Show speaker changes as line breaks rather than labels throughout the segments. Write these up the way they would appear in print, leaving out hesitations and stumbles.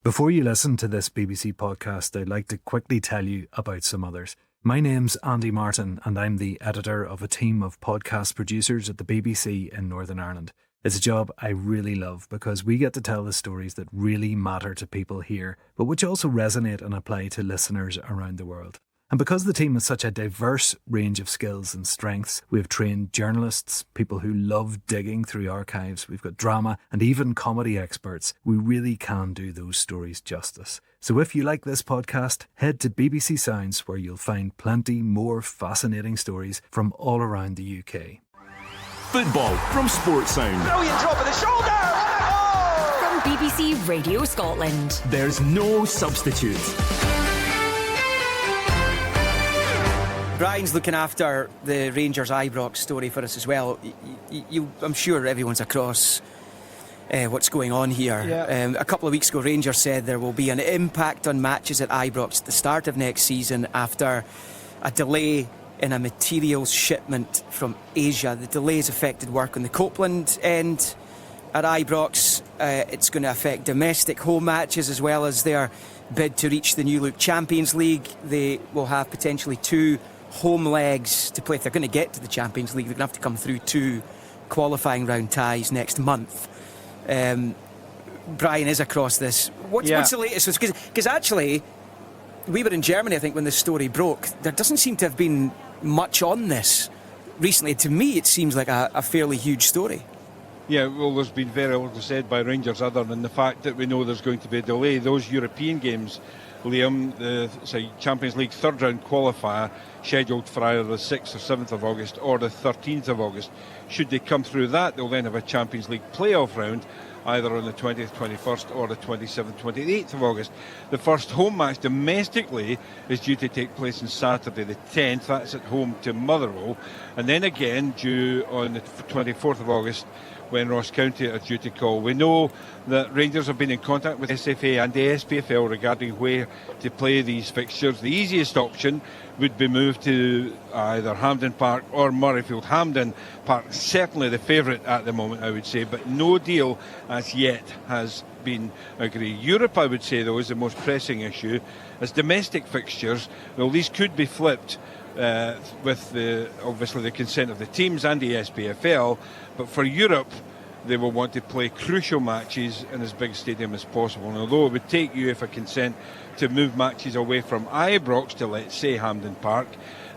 Before you listen to this BBC podcast, I'd like to quickly tell you about some others. My name's Andy Martin and I'm the editor of a team of podcast producers at the BBC in Northern Ireland. It's a job I really love because we get to tell the stories that really matter to people here, but which also resonate and apply to listeners around the world. And because the team has such a diverse range of skills and strengths, we have trained journalists, people who love digging through archives, we've got drama and even comedy experts. We really can do those stories justice. So if you like this podcast, head to BBC Sounds where you'll find plenty more fascinating stories from all around the UK.
Football from Sports Sound.
Brilliant drop of the shoulder! Oh!
From BBC Radio Scotland.
There's no substitute.
Brian's looking after the Rangers Ibrox story for us as well. I'm sure everyone's across what's going on here.
Yeah.
A couple of weeks ago, Rangers said there will be an impact on matches at Ibrox at the start of next season after a delay in a materials shipment from Asia. The delay has affected work on the Copeland end at Ibrox. It's going to affect domestic home matches as well as their bid to reach the new look Champions League. They will have potentially 2 home legs to play. If they're going to get to the Champions League, they're going to have to come through 2 qualifying round ties next month. Brian is across this. What's the latest? Because actually, we were in Germany, I think, when this story broke. There doesn't seem to have been much on this recently. To me, it seems like a fairly huge story.
Yeah, well, there's been very little said by Rangers other than the fact that we know there's going to be a delay. Those European games, Liam, the Champions League third round qualifier, scheduled for either the 6th or 7th of August or the 13th of August. Should they come through that, they'll then have a Champions League playoff round either on the 20th, 21st or the 27th, 28th of August. The first home match domestically is due to take place on Saturday the 10th. That's at home to Motherwell. And then again due on the 24th of August when Ross County are due to call. We know that Rangers have been in contact with SFA and the SPFL regarding where to play these fixtures. The easiest option would be moved to either Hampden Park or Murrayfield. Hampden Park, certainly the favourite at the moment, I would say, but no deal as yet has been agreed. Europe, I would say, though, is the most pressing issue. As domestic fixtures, well, these could be flipped with obviously the consent of the teams and the SPFL, but for Europe they will want to play crucial matches in as big a stadium as possible. And although it would take UEFA consent to move matches away from Ibrox to, let's say, Hampden Park,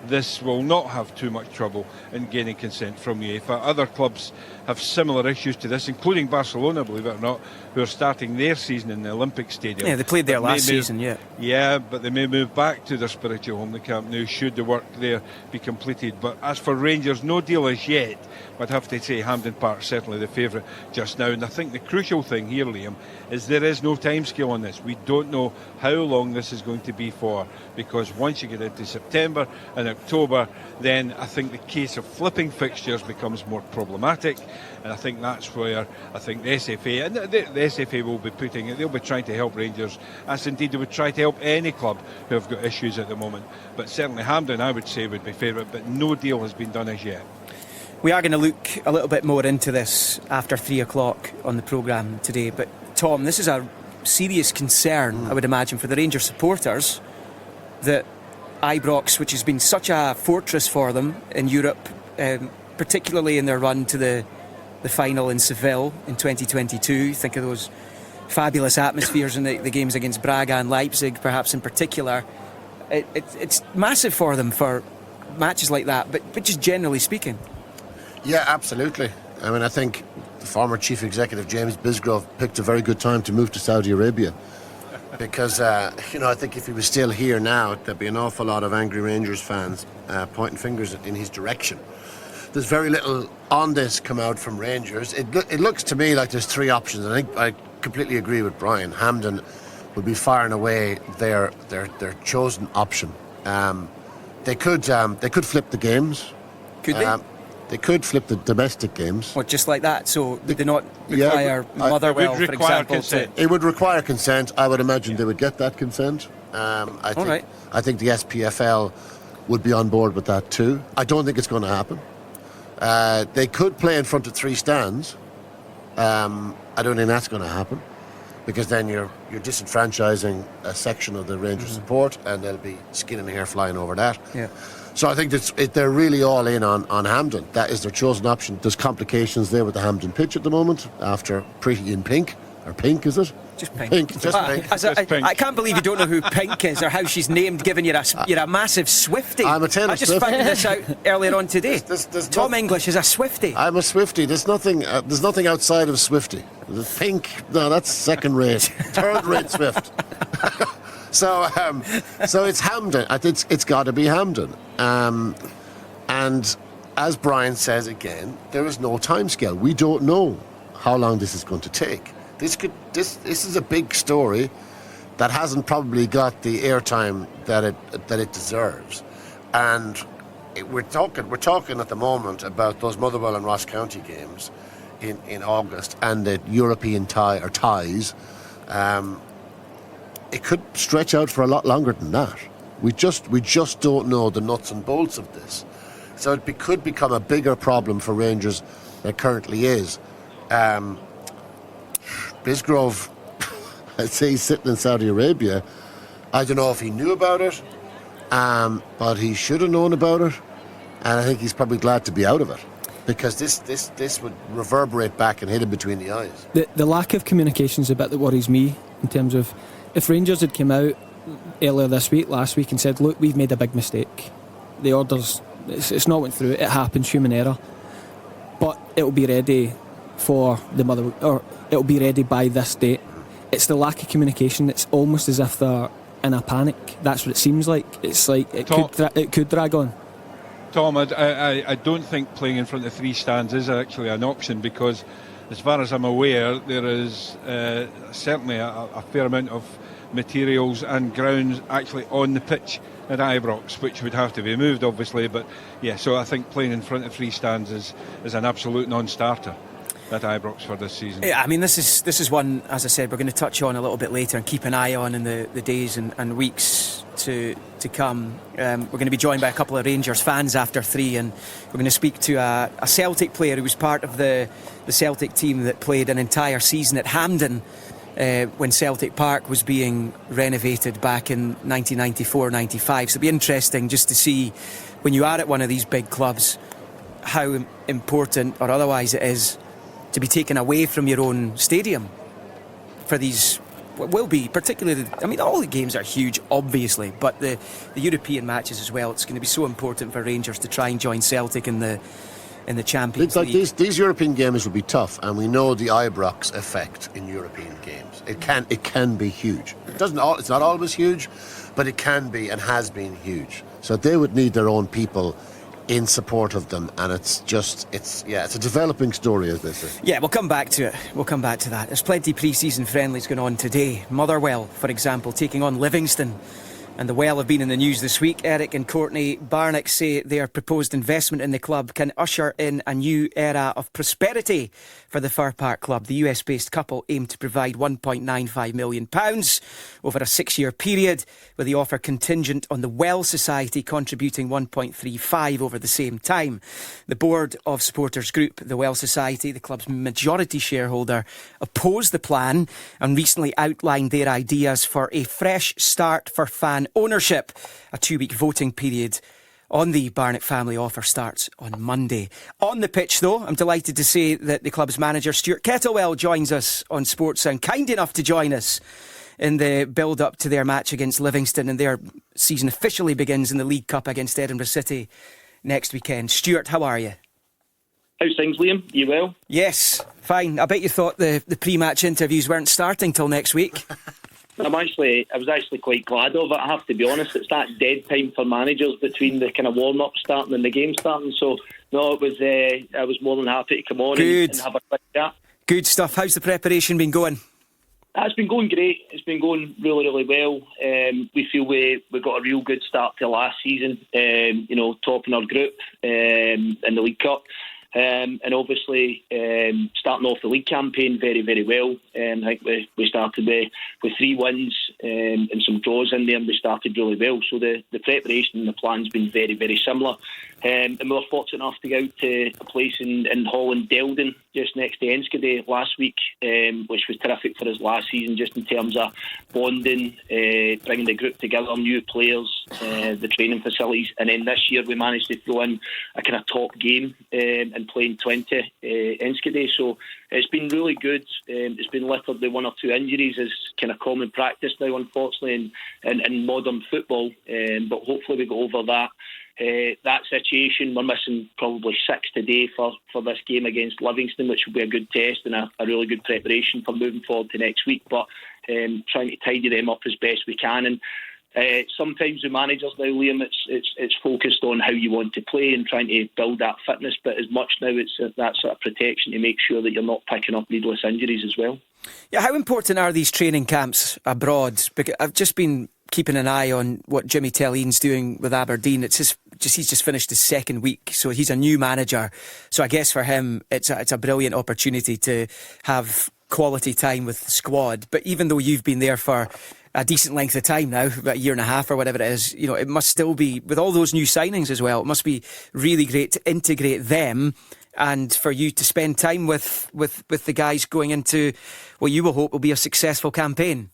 this will not have too much trouble in gaining consent from UEFA. Other clubs have similar issues to this, including Barcelona, believe it or not, who are starting their season in the Olympic Stadium.
Yeah, they played there last season,
Yeah, but they may move back to their spiritual home, the Camp Nou, should the work there be completed. But as for Rangers, no deal as yet. I'd have to say Hampden Park certainly the favourite just now. And I think the crucial thing here, Liam, is there is no timescale on this. We don't know how long this is going to be for, because once you get into September and October, then I think the case of flipping fixtures becomes more problematic. And I think that's where I think the SFA, and the SFA will be putting it, they'll be trying to help Rangers, as indeed they would try to help any club who have got issues at the moment. But certainly Hampden, I would say, would be favourite, but no deal has been done as yet.
We are going to look a little bit more into this after 3 o'clock on the programme today. But Tom, this is a serious concern, I would imagine, for the Rangers supporters, that Ibrox, which has been such a fortress for them in Europe, particularly in their run to the final in Seville in 2022. Think of those fabulous atmospheres in the games against Braga and Leipzig, perhaps in particular. It's massive for them for matches like that, but just generally speaking.
Yeah, absolutely. I mean, I think the former chief executive, James Bisgrove, picked a very good time to move to Saudi Arabia. Because, I think if he was still here now, there'd be an awful lot of angry Rangers fans pointing fingers in his direction. There's very little on this come out from Rangers. It looks to me like there's 3 options. I think I completely agree with Brian. Hampden would be far and away their chosen option. They could flip the games.
Could they?
They could flip the domestic games.
What, just like that? So would they not require Motherwell, for example?
It would require consent. I would imagine they would get that consent. I think the SPFL would be on board with that too. I don't think it's going to happen. They could play in front of 3 stands. I don't think that's going to happen. because then you're disenfranchising a section of the Rangers support, and there'll be skin and hair flying over that.
Yeah.
So I think they're really all in on Hampden. That is their chosen option. There's complications there with the Hampden pitch at the moment after Pretty in Pink. Or Pink, is it?
Just Pink.
Pink, just Pink.
I can't believe you don't know who Pink is or how she's named, given you're a massive Swiftie.
I'm a Taylor
I just
Swift.
found this out earlier on today.
There's
Tom English is a Swiftie.
I'm a Swiftie. There's nothing outside of Swiftie. The Pink, no, that's second rate. Third rate Swift. So it's Hampden. It's got to be Hampden. And as Brian says again, there is no timescale. We don't know how long this is going to take. This is a big story that hasn't probably got the airtime that it deserves. And we're talking at the moment about those Motherwell and Ross County games in August and the European ties. It could stretch out for a lot longer than that. We just don't know the nuts and bolts of this. So it could become a bigger problem for Rangers than it currently is. Bisgrove, I'd say he's sitting in Saudi Arabia. I don't know if he knew about it, but he should have known about it. And I think he's probably glad to be out of it, because this would reverberate back and hit him between the eyes.
The lack of communication is a bit that worries me, in terms of if Rangers had come out earlier last week and said, look, we've made a big mistake. The orders, it's not went through. It happens, human error. But it'll be ready for the mother, or it'll be ready by this date. It's the lack of communication. It's almost as if they're in a panic. That's what it seems like. It's like it could drag on.
Tom, I don't think playing in front of three stands is actually an option, because as far as I'm aware, there is certainly a fair amount of materials and grounds actually on the pitch at Ibrox, which would have to be moved, obviously. But yeah, so I think playing in front of three stands is an absolute non-starter at Ibrox for this season.
Yeah, I mean, this is one, as I said, we're going to touch on a little bit later and keep an eye on in the days and weeks to come. We're going to be joined by a couple of Rangers fans after 3, and we're going to speak to a Celtic player who was part of the Celtic team that played an entire season at Hampden when Celtic Park was being renovated back in 1994-95. So it'll be interesting just to see, when you are at one of these big clubs, how important or otherwise it is to be taken away from your own stadium for these, what will be particularly, I mean, all the games are huge, obviously, but the European matches as well. It's going to be so important for Rangers to try and join Celtic in the Champions League.
It's like these European games will be tough, and we know the Ibrox effect in European games. It can be huge. It's not always huge, but it can be and has been huge. So they would need their own people in support of them, and it's a developing story, as they say.
Yeah, we'll come back to it. We'll come back to that. There's plenty of pre-season friendlies going on today. Motherwell, for example, taking on Livingston. And the Well have been in the news this week. Eric and Courtney Barnick say their proposed investment in the club can usher in a new era of prosperity for the Fir Park club. The US-based couple aim to provide £1.95 million over a 6-year period, with the offer contingent on the Well Society contributing 1.35 over the same time. The board of supporters group, the Well Society, the club's majority shareholder, opposed the plan and recently outlined their ideas for a fresh start for fan ownership. A 2-week voting period on the Barnett family offer starts on Monday. On the pitch, though, I'm delighted to say that the club's manager, Stuart Kettlewell, joins us on Sports Sound, kind enough to join us in the build-up to their match against Livingston, and their season officially begins in the League Cup against Edinburgh City next weekend. Stuart, how are you?
How's things, Liam? You well?
Yes, fine. I bet you thought the pre-match interviews weren't starting till next week.
I was actually quite glad of it, I have to be honest. It's that dead time for managers between the kind of warm-up starting and the game starting. So, no, I was more than happy to come on and have a quick chat.
Good stuff. How's the preparation been going?
It's been going great. It's been going really, really well. We feel we got a real good start to last season, topping our group in the League Cup. And obviously starting off the league campaign very, very well. I think we started with 3 wins and some draws in there, and we started really well. So the preparation and the plan's been very, very similar. And we were fortunate enough to go out to a place in Holland, Delden, just next to Enschede last week, which was terrific for us last season, just in terms of bonding, bringing the group together, new players, the training facilities. And then this year we managed to throw in a kind of top game and playing 20 Enschede. So it's been really good. It's been littered with 1 or 2 injuries as kind of common practice now, unfortunately, in modern football. But hopefully we go over that situation. We're missing probably 6 today for this game against Livingston, which will be a good test and a really good preparation for moving forward to next week. But trying to tidy them up as best we can. And sometimes with managers now, Liam, it's focused on how you want to play and trying to build that fitness. But as much now, it's that sort of protection to make sure that you're not picking up needless injuries as well.
Yeah, how important are these training camps abroad? Because I've just been keeping an eye on what Jimmy Telleen's doing with Aberdeen. He's just finished his 2nd week, so he's a new manager. So I guess for him, it's a brilliant opportunity to have quality time with the squad. But even though you've been there for a decent length of time now, about a year and a half or whatever it is, you know, it must still be, with all those new signings as well, it must be really great to integrate them and for you to spend time with the guys going into what you will hope will be a successful campaign.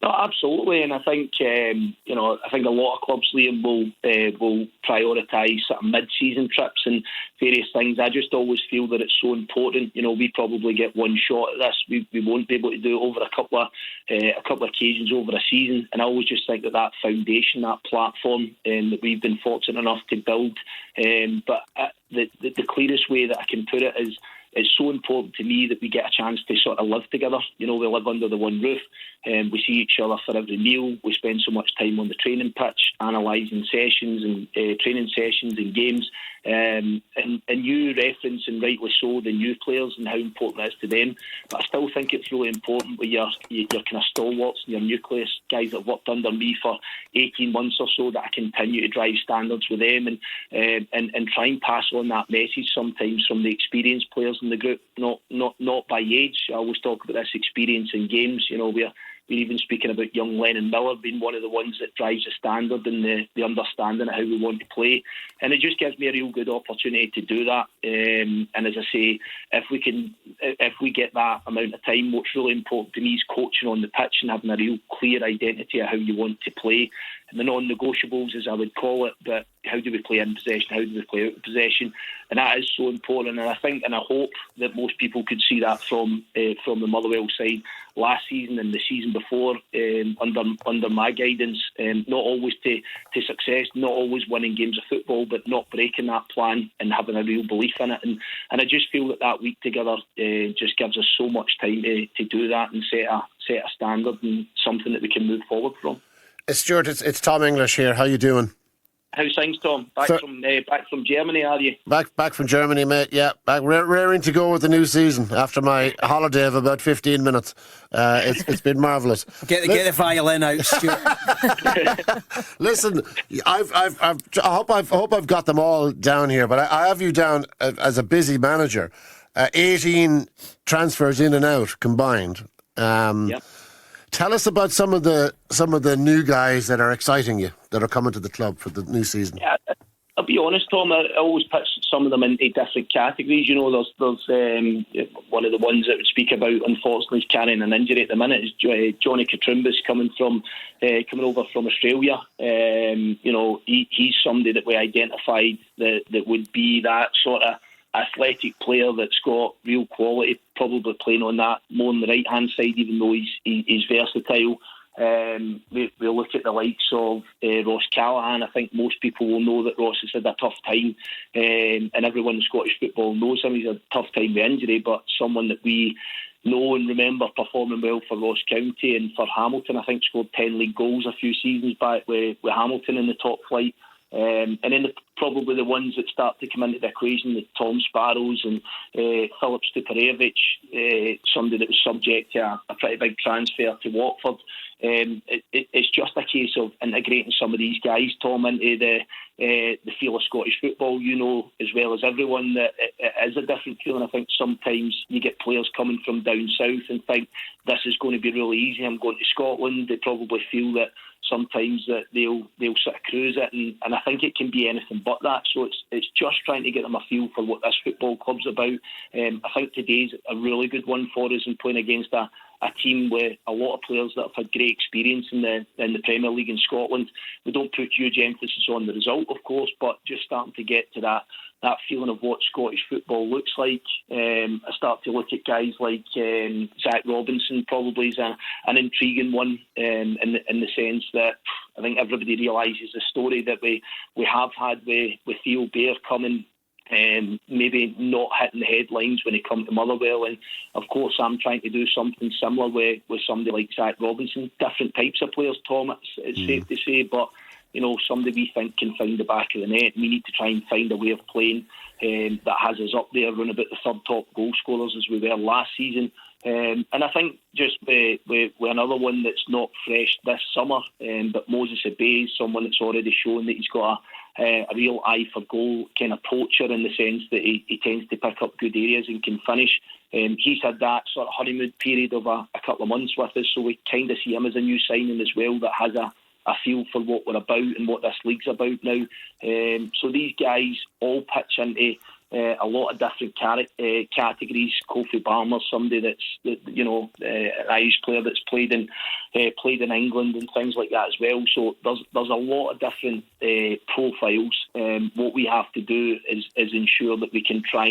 No, absolutely, and I think I think a lot of clubs, Liam, will prioritise sort of mid-season trips and various things. I just always feel that it's so important. You know, we probably get one shot at this. We won't be able to do it over a couple of occasions over a season. And I always just think that foundation, that platform that we've been fortunate enough to build. But the clearest way that I can put it is, it's so important to me that we get a chance to sort of live together. You know, we live under the one roof. We see each other for every meal. We spend so much time on the training pitch, analysing sessions and training sessions and games. And you reference, and rightly so, the new players and how important it is to them. But I still think it's really important with your kind of stalwarts and your nucleus, guys that have worked under me for 18 months or so, that I continue to drive standards with them and try and pass on that message sometimes from the experienced players in the group, not by age. I always talk about this experience in games. You know, we're even speaking about young Lennon Miller being one of the ones that drives the standard and the understanding of how we want to play. And it just gives me a real good opportunity to do that. And as I say, if we get that amount of time, what's really important to me is coaching on the pitch and having a real clear identity of how you want to play. And the non-negotiables, as I would call it, but how do we play in possession, how do we play out of possession? And that is so important. And I think and I hope that most people could see that from the Motherwell side last season and the season before under my guidance. Not always to success, not always winning games of football, but not breaking that plan and having a real belief in it. And I just feel that week together just gives us so much time to do that and set a standard and something that we can move forward from.
Stuart, it's Tom English here. How you doing?
How's things, Tom? Back from Germany, are you?
Back from Germany, mate. Yeah, back raring to go with the new season after my holiday of about 15 minutes. It's been marvellous.
Get the violin out, Stuart.
Listen, I hope I've got them all down here, but I have you down as a busy manager. 18 transfers in and out combined.
Yep.
Tell us about some of the new guys that are exciting you, that are coming to the club for the new season.
Yeah, I'll be honest, Tom. I always put some of them into different categories. You know, there's one of the ones that would speak about, unfortunately, is carrying an injury at the minute. Is Johnny Katrumbas coming over from Australia. You know, he's somebody that we identified that would be that sort of athletic player that's got real quality, probably playing on that more on the right hand side, even though he's versatile. We look at the likes of Ross Callaghan. I think most people will know that Ross has had a tough time, and everyone in Scottish football knows him. He's had a tough time with injury, but someone that we know and remember performing well for Ross County and for Hamilton. I think scored 10 league goals a few seasons back with Hamilton in the top flight. And then probably the ones that start to come into the equation, the Tom Sparrows and Filip Stuparevic, somebody that was subject to a pretty big transfer to Watford. It's just a case of integrating some of these guys, Tom, into the feel of Scottish football. You know as well as everyone that it is a different feeling. I think sometimes you get players coming from down south and think this is going to be really easy. I'm going to Scotland. They probably feel that sometimes that they'll sort of cruise it, and I think it can be anything but that. So it's just trying to get them a feel for what this football club's about. I think today's a really good one for us, in playing against a team with a lot of players that have had great experience in the Premier League in Scotland. We don't put huge emphasis on the result, of course, but just starting to get to that feeling of what Scottish football looks like. I start to look at guys like Zach Robinson, probably is an intriguing one, in the sense that I think everybody realises the story that we have had with Theo Bair coming, maybe not hitting the headlines when he come to Motherwell, and of course I'm trying to do something similar with somebody like Zach Robinson. Different types of players, Tom, it's safe to say, but somebody we think can find the back of the net. We need to try and find a way of playing that has us up there around about the third top goal scorers as we were last season. And I think just with another one that's not fresh this summer, but Moses Abey is someone that's already shown that he's got a real eye for goal, kind of poacher, in the sense that he tends to pick up good areas and can finish. He's had that sort of honeymoon period of a couple of months with us, so we kind of see him as a new signing as well that has a feel for what we're about and what this league's about now. So these guys all pitch into a lot of different categories. Kofi Balmer, somebody that's an Irish player that's played in England and things like that as well. So there's a lot of different profiles. What we have to do is ensure that we can try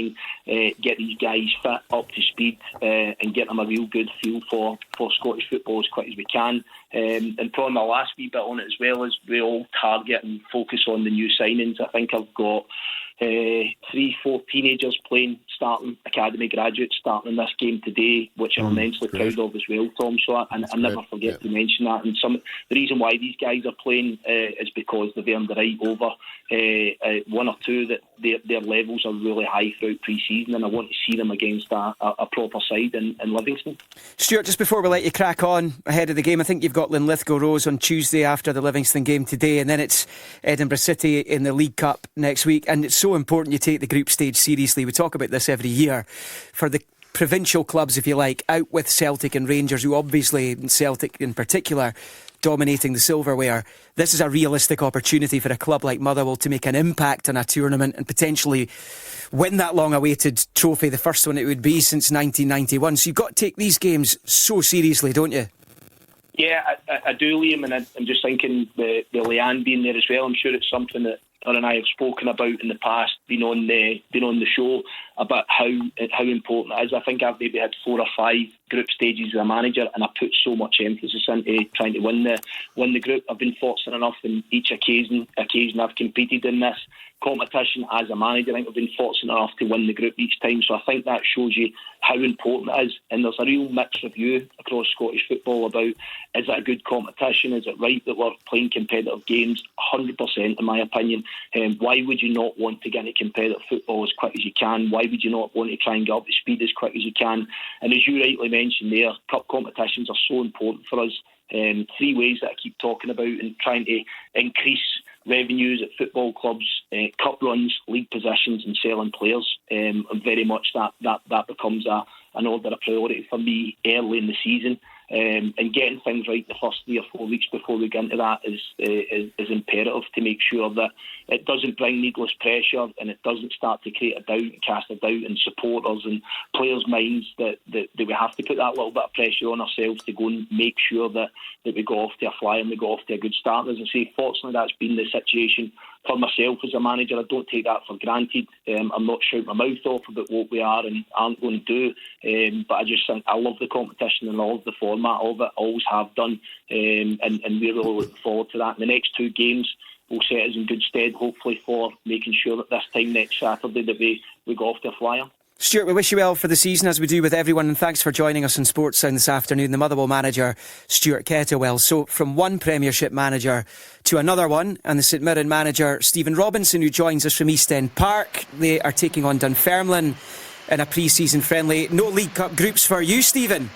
and get these guys fit, up to speed, and get them a real good feel for Scottish football as quick as we can. And probably my last wee bit on it as well is we all target and focus on the new signings. I think I've got 3-4 teenagers starting, academy graduates starting in this game today, which I'm immensely proud of as well, Tom. So I never forget to mention that. And the reason why these guys are playing is because they've earned the right over one or two that their levels are really high throughout pre-season, and I want to see them against a proper side in Livingston.
Stuart, just before we let you crack on ahead of the game, I think you've got Linlithgow Rose on Tuesday after the Livingston game today, and then it's Edinburgh City in the League Cup next week, and it's so important you take the group stage seriously. We talk about this every year for the provincial clubs, if you like, out with Celtic and Rangers, who obviously, Celtic in particular, dominating the silverware. This is a realistic opportunity for a club like Motherwell to make an impact on a tournament and potentially win that long-awaited trophy, the first one it would be since 1991. So you've got to take these games so seriously, don't you?
Yeah, I do, Liam, and I'm just thinking the Leanne being there as well. I'm sure it's something that her and I have spoken about in the past, been on the show, about how important it is. I think I've maybe had 4 or 5 group stages as a manager, and I put so much emphasis into trying to win the group. I've been fortunate enough in each occasion I've competed in this competition as a manager. I think I've been fortunate enough to win the group each time, so I think that shows you how important it is. And there's a real mixed review across Scottish football about, is it a good competition? Is it right that we're playing competitive games? 100% in my opinion. Why would you not want to get into competitive football as quick as you can? Why would you not want to try and get up to speed as quick as you can? And as you rightly mentioned there, cup competitions are so important for us. 3 ways that I keep talking about and trying to increase revenues at football clubs, cup runs, league positions and selling players. And very much that becomes an order of priority for me early in the season. And getting things right the first 3 or 4 weeks before we get into that is imperative, to make sure that it doesn't bring needless pressure and it doesn't start to create a doubt and cast a doubt in supporters and players' minds that we have to put that little bit of pressure on ourselves to go and make sure that we go off to a flyer and we go off to a good start. As I say, fortunately that's been the situation for myself as a manager. I don't take that for granted. I'm not shouting my mouth off about what we are and aren't going to do, but I just think I love the competition and I love the format of it, always have done, and we're really looking forward to that. And the next 2 games will set us in good stead, hopefully, for making sure that this time next Saturday that we go off to a flyer.
Stuart, we wish you well for the season, as we do with everyone, and thanks for joining us on Sports Sound this afternoon. The Motherwell manager, Stuart Kettlewell. So from one Premiership manager to another one, and the St Mirren manager, Stephen Robinson, who joins us from East End Park. They are taking on Dunfermline in a pre-season friendly. No League Cup groups for you, Stephen.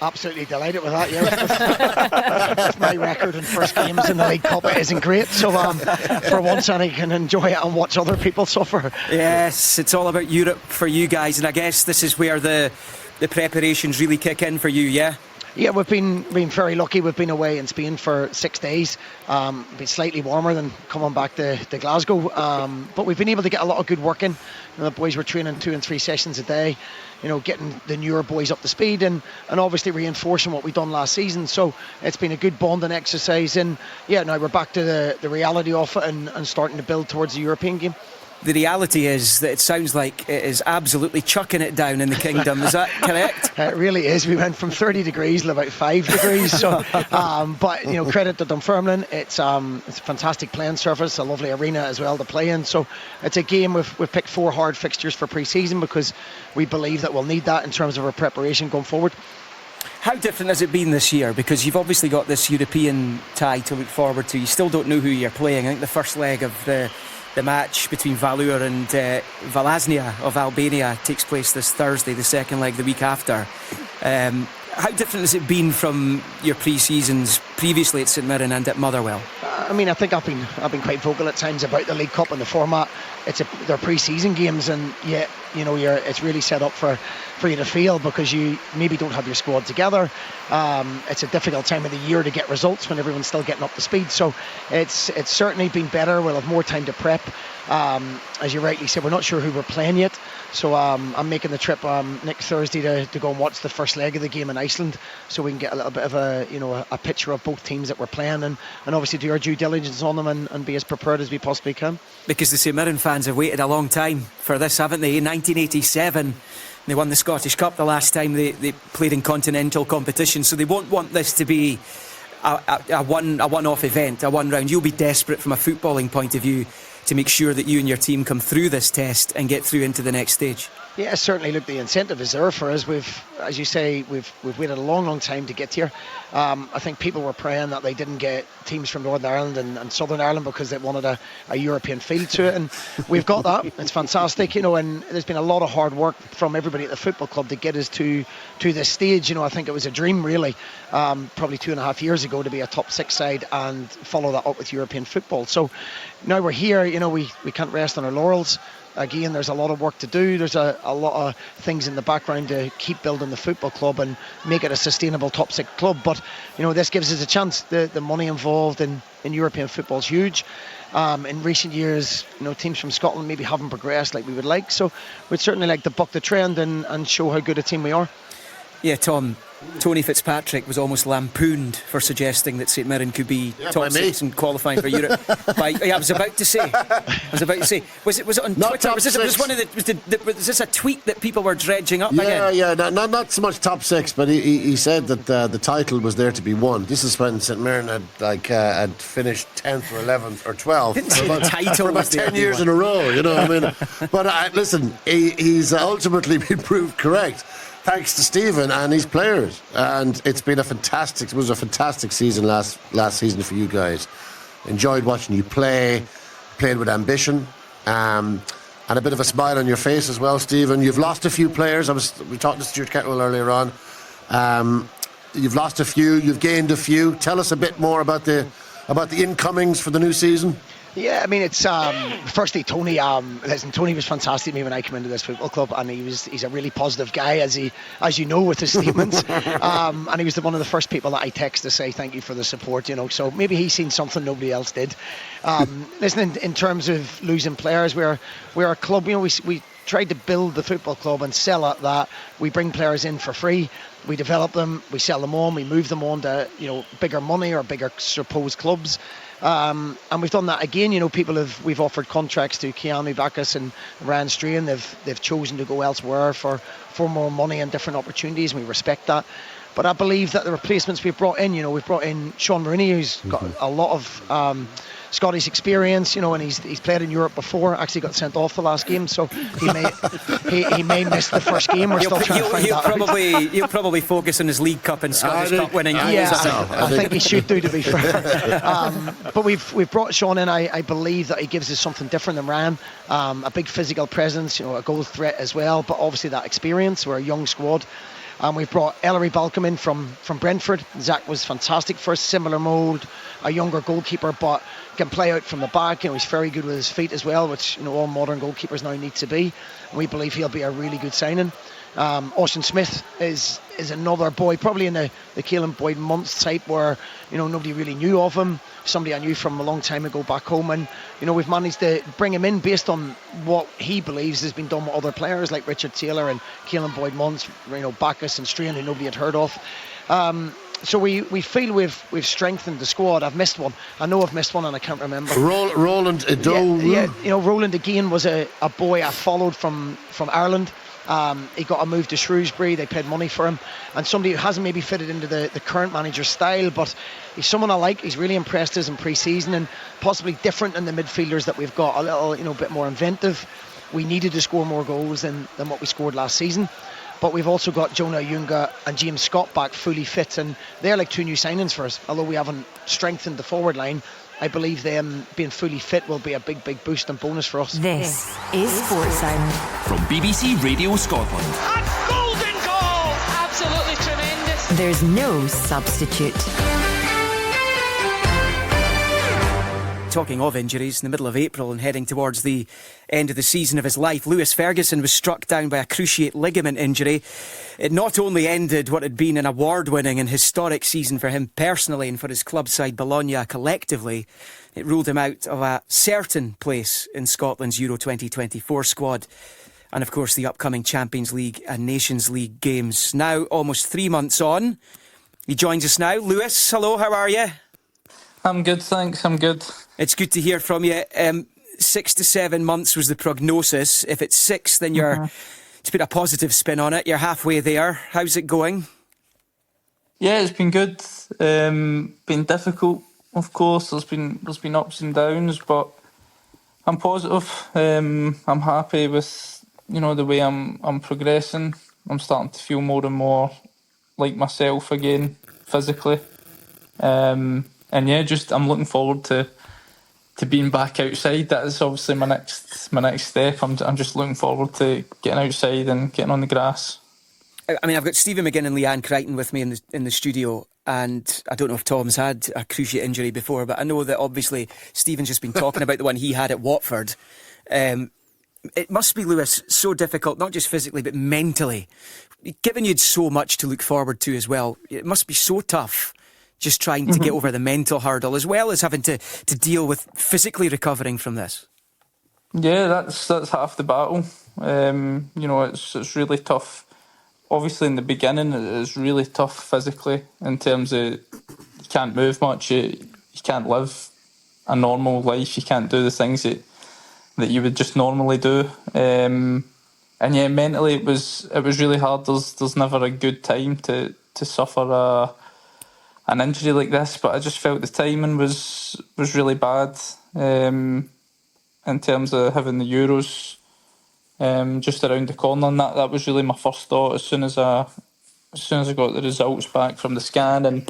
Absolutely delighted with that, yes. That's my record in first games in the League Cup. It isn't great, so for once I can enjoy it and watch other people suffer.
Yes, it's all about Europe for you guys, and I guess this is where the preparations really kick in for you, yeah?
Yeah, we've been very lucky. We've been away in Spain for 6 days. Been slightly warmer than coming back to Glasgow, but we've been able to get a lot of good work in. The boys were training 2 and 3 sessions a day, getting the newer boys up to speed and obviously reinforcing what we've done last season. So it's been a good bonding exercise, and now we're back to the reality of it and starting to build towards the European game.
The reality is that it sounds like it is absolutely chucking it down in the kingdom. Is that correct?
It really is. We went from 30 degrees to about 5 degrees. So, but credit to Dunfermline. It's a fantastic playing surface, a lovely arena as well to play in. So it's a game we've picked 4 hard fixtures for pre-season because we believe that we'll need that in terms of our preparation going forward.
How different has it been this year? Because you've obviously got this European tie to look forward to. You still don't know who you're playing. I think the first leg of the match between Valur and Valaznia of Albania takes place this Thursday, the second leg the week after. How different has it been from your pre-seasons previously at St Mirren and at Motherwell?
I think I've been quite vocal at times about the League Cup and the format. They're pre-season games, and yet it's really set up for you to fail because you maybe don't have your squad together. It's a difficult time of the year to get results when everyone's still getting up to speed. So it's certainly been better. We'll have more time to prep. As you rightly said, we're not sure who we're playing yet. So I'm making the trip next Thursday to go and watch the first leg of the game in Iceland, so we can get a little bit of a picture of both teams that we're playing and obviously do our due diligence on them and be as prepared as we possibly can.
Because the St Mirren fans have waited a long time for this, haven't they? In 1987 they won the Scottish Cup the last time they played in continental competition, so they won't want this to be a one-off event, a one round. You'll be desperate from a footballing point of view to make sure that you and your team come through this test and get through into the next stage.
Yeah, certainly. Look, the incentive is there for us. As you say, we've waited a long time to get here. I think people were praying that they didn't get teams from Northern Ireland and Southern Ireland because they wanted a European feel to it, and we've got that. It's fantastic, and there's been a lot of hard work from everybody at the football club to get us to this stage. I think it was a dream, really, probably 2.5 years ago, to be a top 6 side and follow that up with European football. So now we're here. We can't rest on our laurels. Again, there's a lot of work to do. There's a lot of things in the background to keep building the football club and make it a sustainable top 6 club. But this gives us a chance. The money involved in European football is huge. In recent years, teams from Scotland maybe haven't progressed like we would like. So we'd certainly like to buck the trend and show how good a team we are. Yeah,
Tom, Tony Fitzpatrick was almost lampooned for suggesting that St Mirren could be top 6 and qualifying for Europe. I was about to say. Was it on
not
Twitter? Was this a tweet that people were dredging up again?
Yeah. Not so much top 6, but he said that the title was there to be won. This is when St Mirren had finished 10th or 11th or 12th for about 10 years in a row. But listen, he's ultimately been proved correct, thanks to Stephen and his players, and it was a fantastic season last season for you guys. Enjoyed watching you played with ambition, and a bit of a smile on your face as well, Stephen. You've lost a few players. We talked to Stuart Kettlewell earlier on. You've lost a few, you've gained a few. Tell us a bit more about the incomings for the new season.
Yeah, it's firstly Tony. Tony was fantastic to me when I came into this football club, and he's a really positive guy, as you know, with his statements. And he was one of the first people that I text to say thank you for the support. So maybe he's seen something nobody else did. Listen, in terms of losing players, we're a club. We tried to build the football club and sell it that we bring players in for free. We develop them, we sell them on, we move them on to bigger money or bigger supposed clubs. And we've done that again. We've offered contracts to Keanu Bacchus and Ryan Strahan. They've chosen to go elsewhere for more money and different opportunities, and we respect that. But I believe that the replacements we've brought in, we've brought in Sean Rooney, who's got a lot of Scottish experience, and he's played in Europe before. Actually got sent off the last game, so he may miss the first game. We're still trying to find out.
He'll probably focus on his League Cup and Scottish Cup winning.
I think he should do, to be fair. But we've brought Sean in. I believe that he gives us something different than Ryan. A big physical presence, a goal threat as well, but obviously that experience. We're a young squad. We've brought Ellery Balcom in from Brentford. Zach was fantastic for a similar mould, a younger goalkeeper, but can play out from the back. He's very good with his feet as well, which all modern goalkeepers now need to be. And we believe he'll be a really good signing. Austin Smith is another boy, probably in the Caelan Boyd Month type, where nobody really knew of him. Somebody I knew from a long time ago back home, and we've managed to bring him in based on what he believes has been done with other players like Richard Taylor and Caelan Boyd Month, Bacchus and Strahan, who nobody had heard of. So we feel we've strengthened the squad. I've missed one. I know I've missed one and I can't remember.
Roland Ado.
Yeah, Roland again was a boy I followed from Ireland. He got a move to Shrewsbury. They paid money for him, and somebody who hasn't maybe fitted into the current manager's style, but he's someone I like. He's really impressed us in pre-season, and possibly different than the midfielders that we've got. A little, bit more inventive. We needed to score more goals than what we scored last season. But we've also got Jonah Ayunga and James Scott back fully fit, and they're like two new signings for us. Although we haven't strengthened the forward line, I believe them being fully fit will be a big boost and bonus for us.
This is Sports Sound
from BBC Radio Scotland.
A golden goal! Absolutely tremendous.
There's no substitute.
Talking of injuries, in the middle of April and heading towards the end of the season of his life, Lewis Ferguson was struck down by a cruciate ligament injury. It not only ended what had been an award-winning and historic season for him personally and for his club side Bologna collectively, it ruled him out of a certain place in Scotland's Euro 2024 squad. And of course the upcoming Champions League and Nations League games. Now almost 3 months on, he joins us now. Lewis, hello, how are you?
I'm good, thanks, I'm good.
It's good to hear from you. 6 to 7 months was the prognosis. If it's 6, then you're, to put a positive spin on it, you're halfway there. How's it going?
Yeah, it's been good. Been difficult, of course. There's been ups and downs, but I'm positive. I'm happy with the way I'm progressing. I'm starting to feel more and more like myself again, physically. And yeah, I'm looking forward to being back outside. That is obviously my next step. I'm just looking forward to getting outside and getting on the grass.
I mean, I've got Stephen McGinn and Leanne Crichton with me in the studio, and I don't know if Tom's had a cruciate injury before, but I know that obviously Stephen's just been talking about the one he had at Watford. It must be, Lewis, so difficult, not just physically but mentally, given you'd so much to look forward to as well. It must be so tough just trying to get over the mental hurdle, as well as having to deal with physically recovering from this.
Yeah, that's half the battle. It's really tough. Obviously, in the beginning, it's really tough physically in terms of you can't move much, you can't live a normal life, you can't do the things that you would just normally do. And yeah, mentally, it was really hard. There's never a good time to suffer an injury like this, but I just felt the timing was really bad in terms of having the Euros just around the corner, and that was really my first thought as soon as I got the results back from the scan and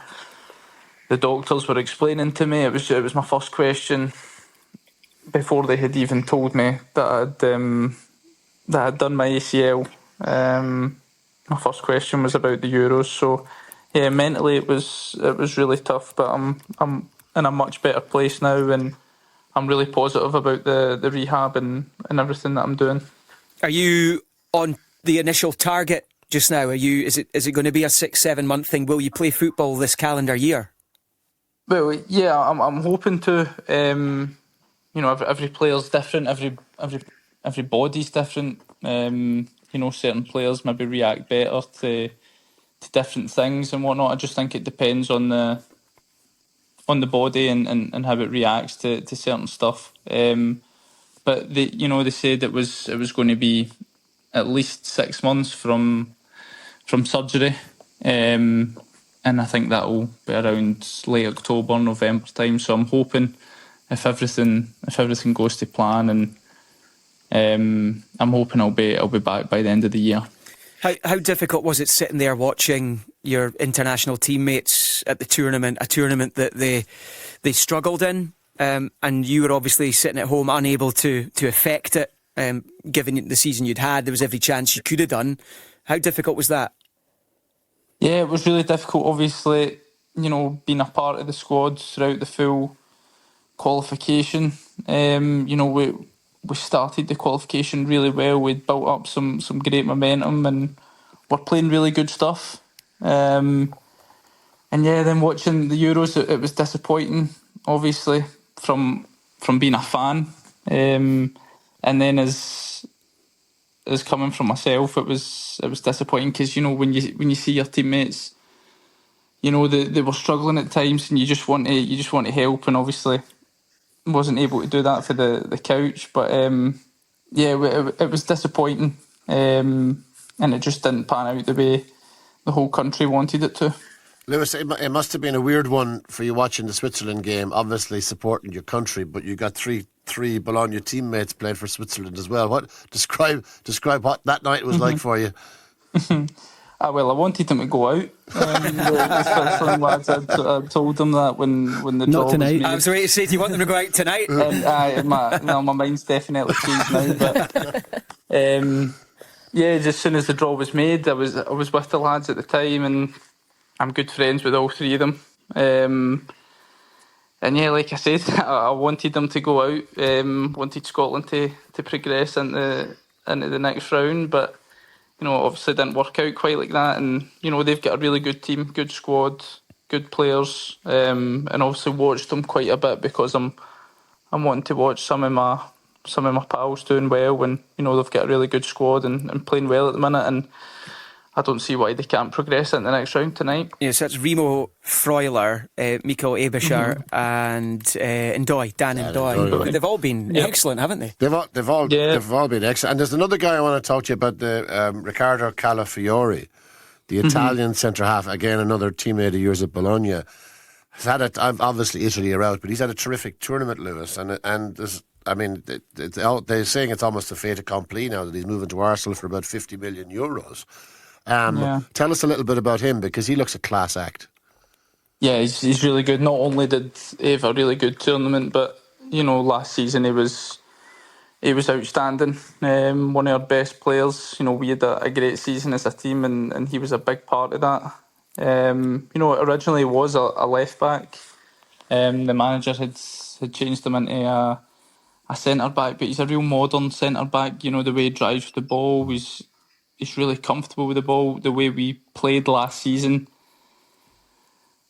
the doctors were explaining to me. It was my first question before they had even told me that I'd done my ACL. My first question was about the Euros, so. Yeah, mentally it was really tough, but I'm in a much better place now, and I'm really positive about the rehab and everything that I'm doing.
Are you on the initial target just now? Is it going to be a 6-7 month thing? Will you play football this calendar year?
Well, yeah, I'm hoping to. Every player's different. Every body's different. Certain players maybe react better to different things and whatnot. I just think it depends on the body and how it reacts to certain stuff. But they said it was going to be at least 6 months from surgery, and I think that'll be around late October, November time. So I'm hoping if everything goes to plan, and I'm hoping I'll be back by the end of the year.
How difficult was it sitting there watching your international teammates at the tournament, a tournament that they struggled in, and you were obviously sitting at home unable to affect it, given the season you'd had? There was every chance you could have done. How difficult was that?
Yeah, it was really difficult. Obviously, being a part of the squad throughout the full qualification. We started the qualification really well. We'd built up some great momentum, and playing really good stuff. And yeah, then watching the Euros, it was disappointing, obviously, from being a fan. And then as coming from myself, it was disappointing because, you know, when you see your teammates, you know, they were struggling at times, and you just want to help, and obviously wasn't able to do that for the couch. But yeah, it was disappointing, and it just didn't pan out the way the whole country wanted it to.
Lewis, it must have been a weird one for you watching the Switzerland game, obviously supporting your country, but you got three Bologna teammates playing for Switzerland as well. What describe what that night was like for you?
Well, I wanted them to go out. The Switzerland lads, I told them that when the draw was made.
I was ready to say, do you want them to go out tonight?
My mind's definitely changed now. But yeah, just as soon as the draw was made, I was with the lads at the time, and I'm good friends with all three of them. And yeah, like I said, I wanted them to go out. Wanted Scotland to progress into the next round, but you know, obviously didn't work out quite like that. And you know, they've got a really good team, good squad, good players, and obviously watched them quite a bit because I'm wanting to watch some of my pals doing well, and you know, they've got a really good squad and playing well at the minute, and I don't see why they can't progress into the next round tonight.
Yeah, so it's Remo Freuler, Mikael Ebischer, and Ndoye, Dan Ndoye. They've all been excellent, haven't they?
They've all been excellent. And there's another guy I want to talk to you about, the Riccardo Calafiori, the Italian centre half. Again, another teammate of yours at Bologna. He's had obviously Italy are out, but he's had a terrific tournament, Lewis. And there's, I mean, they're saying it's almost a fait accompli now that he's moving to Arsenal for about 50 million euros. Tell us a little bit about him, because he looks a class act.
Yeah, he's really good. Not only did he have a really good tournament, but you know, last season he was outstanding. One of our best players. You know, we had a great season as a team, and he was a big part of that. You know, originally was a left back. The manager had changed him into a centre back, but he's a real modern centre back. You know, the way he drives the ball, he's really comfortable with the ball. The way we played last season,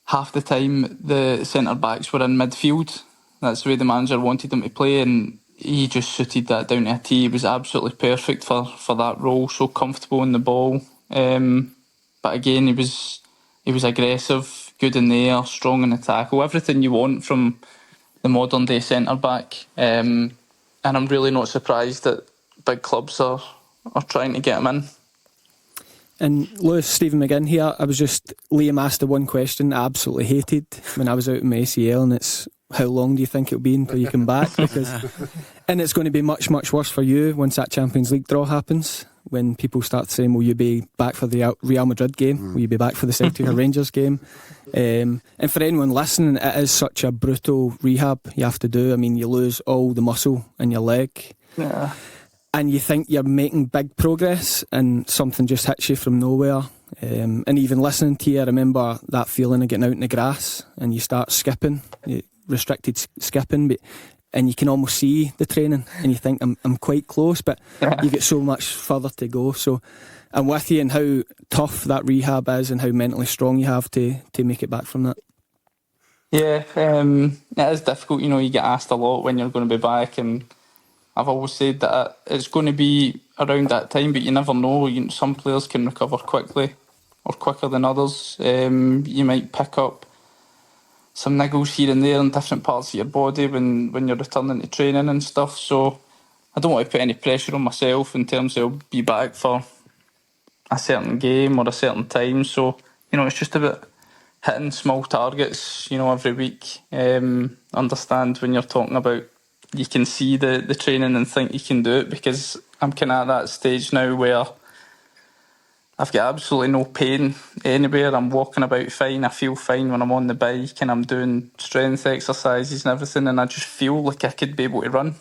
half the time the centre backs were in midfield. That's the way the manager wanted them to play, and he just suited that down to a T. He was absolutely perfect for that role. So comfortable in the ball, but again, he was aggressive, good in the air, strong in the tackle. Everything you want from the modern day centre back. And I'm really not surprised that big clubs are trying to get him in.
And Lewis, Stephen McGinn here. Liam asked the one question I absolutely hated when I was out in my ACL, and it's, how long do you think it'll be until you come back? And it's going to be much, much worse for you once that Champions League draw happens, when people start saying, will you be back for the Real Madrid game? Will you be back for the Celtic or Rangers game? And for anyone listening, it is such a brutal rehab you have to do. I mean, you lose all the muscle in your leg.
Yeah.
And you think you're making big progress, and something just hits you from nowhere. And even listening to you, I remember that feeling of getting out in the grass and you start skipping, restricted skipping, and you can almost see the training and you think, I'm quite close, but you get so much further to go. So I'm with you in how tough that rehab is and how mentally strong you have to make it back from that.
Yeah, it is difficult. You know, you get asked a lot when you're going to be back, and I've always said that it's going to be around that time, but you never know. Some players can recover quickly or quicker than others. You might pick up some niggles here and there in different parts of your body when you're returning to training and stuff. So I don't want to put any pressure on myself in terms of I'll be back for a certain game or a certain time. So, you know, it's just about hitting small targets, you know, every week. Understand when you're talking about you can see the training and think you can do it, because I'm kind of at that stage now where I've got absolutely no pain anywhere. I'm walking about fine. I feel fine when I'm on the bike and I'm doing strength exercises and everything, and I just feel like I could be able to run.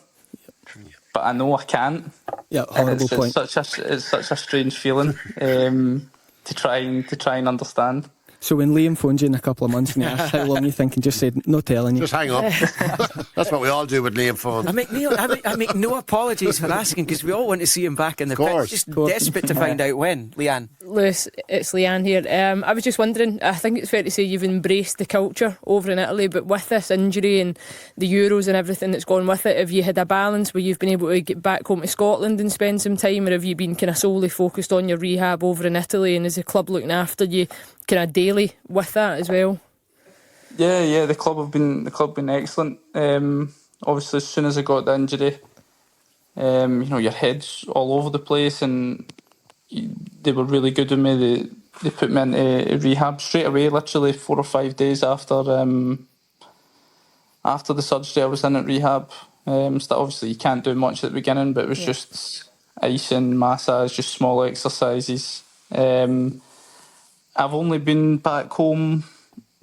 But I know I can't.
Yeah, horrible point.
It's such a strange feeling to try and understand.
So when Liam phones you in a couple of months and he asks how long you think, and just say, no telling you.
Just hang up. That's what we all do with Liam phones.
I make no apologies for asking, because we all want to see him back in the pitch. Just desperate to find out when. Leanne.
Lewis, it's Leanne here. I was just wondering, I think it's fair to say you've embraced the culture over in Italy, but with this injury and the Euros and everything that's gone with it, have you had a balance where you've been able to get back home to Scotland and spend some time, or have you been kind of solely focused on your rehab over in Italy, and is the club looking after you kind of daily with that as well?
Yeah, the club been excellent. Obviously, as soon as I got the injury, your head's all over the place, and they were really good with me. They put me into rehab straight away, literally 4 or 5 days after the surgery. I was in at rehab. So obviously you can't do much at the beginning, but it was just icing, massage, just small exercises. I've only been back home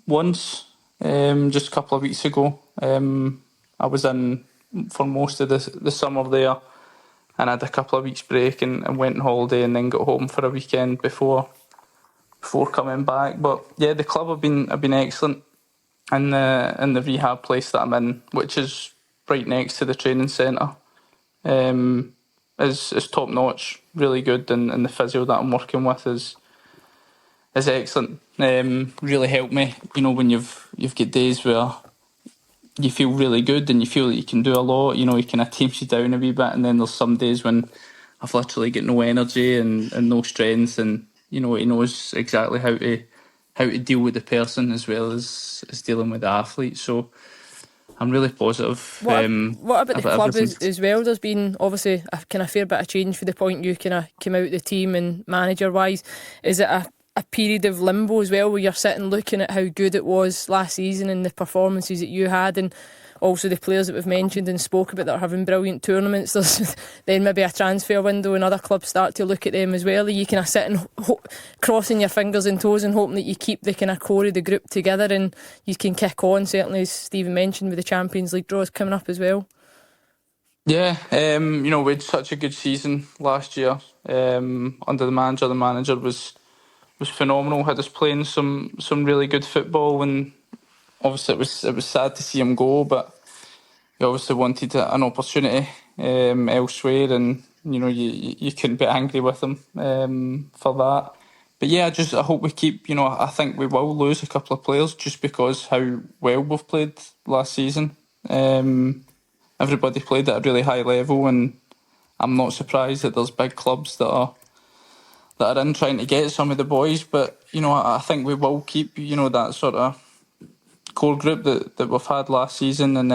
once, just a couple of weeks ago. I was in for most of the summer there, and I had a couple of weeks break and went on holiday and then got home for a weekend before coming back. But yeah, the club have been excellent, and the rehab place that I'm in, which is right next to the training centre, is top notch, really good, and the physio that I'm working with is excellent. Really helped me, when you've got days where you feel really good and you feel that you can do a lot, he kind of tapes you down a wee bit, and then there's some days when I've literally got no energy and no strength, and he knows exactly how to deal with the person as well as dealing with the athlete. So I'm really positive.
What about the club as well? There's been obviously a kind of fair bit of change for the point you kind of came out the team and manager wise. Is it a period of limbo as well, where you're sitting looking at how good it was last season and the performances that you had, and also the players that we've mentioned and spoke about that are having brilliant tournaments? There's then maybe a transfer window and other clubs start to look at them as well. Are you kind of sitting crossing your fingers and toes and hoping that you keep the kind of core of the group together and you can kick on, certainly as Stephen mentioned, with the Champions League draws coming up as well?
Yeah, we had such a good season last year under the manager. The manager was phenomenal, had us playing some really good football, and obviously it was sad to see him go, but he obviously wanted an opportunity elsewhere, and you couldn't be angry with him for that. But yeah, I hope we keep, I think we will lose a couple of players just because how well we've played last season. Everybody played at a really high level, and I'm not surprised that there's big clubs that are in trying to get some of the boys, but I think we will keep that sort of core group that we've had last season, and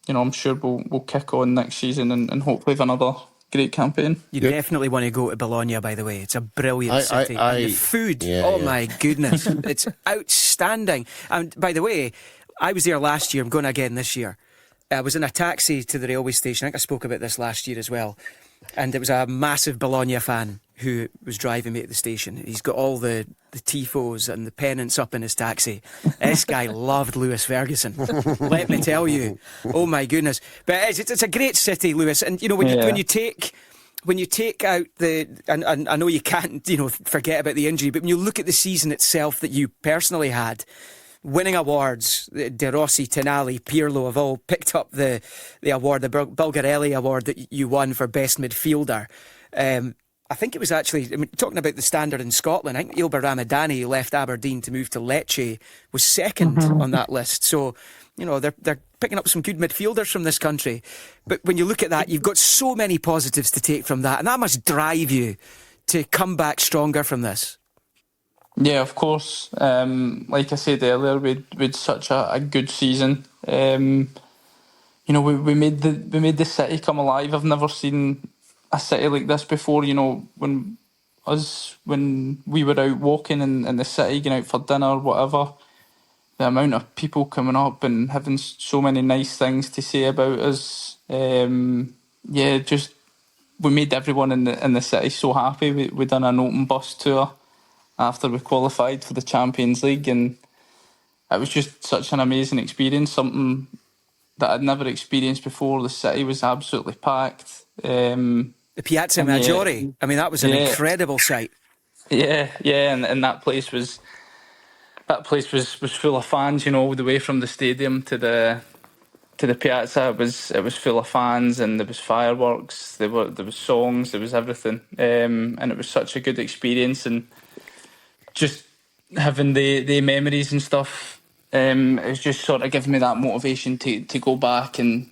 I'm sure we'll kick on next season and hopefully have another great campaign.
You definitely want to go to Bologna, by the way. It's a brilliant city. And the food, my goodness, it's outstanding. And by the way, I was there last year. I'm going again this year. I was in a taxi to the railway station. I think I spoke about this last year as well. And it was a massive Bologna fan who was driving me at the station. He's got all the tifos and the pennants up in his taxi. This guy loved Lewis Ferguson. Let me tell you. Oh my goodness. But it's a great city, Lewis. And when you take out and I know you can't forget about the injury, but when you look at the season itself that you personally had, winning awards, De Rossi, Tonali, Pirlo have all picked up the award, the Bulgarelli award that you won for best midfielder. I think it was actually, talking about the standard in Scotland, I think Ilber Ramadani, who left Aberdeen to move to Lecce, was second on that list. So, they're picking up some good midfielders from this country. But when you look at that, you've got so many positives to take from that, and that must drive you to come back stronger from this.
Yeah, of course. Like I said earlier, we had such a good season. We made the city come alive. I've never seen a city like this before. When we were out walking in the city, going out for dinner, whatever, the amount of people coming up and having so many nice things to say about us. We made everyone in the city so happy. We done an open bus tour after we qualified for the Champions League, and it was just such an amazing experience, something that I'd never experienced before. The city was absolutely packed.
The Piazza Maggiore, that was an incredible sight.
Yeah, and that place was that place was full of fans. All the way from the stadium to the piazza. It was full of fans, and there was fireworks. There was songs. There was everything, and it was such a good experience. And just having the memories and stuff, it's just sort of given me that motivation to go back and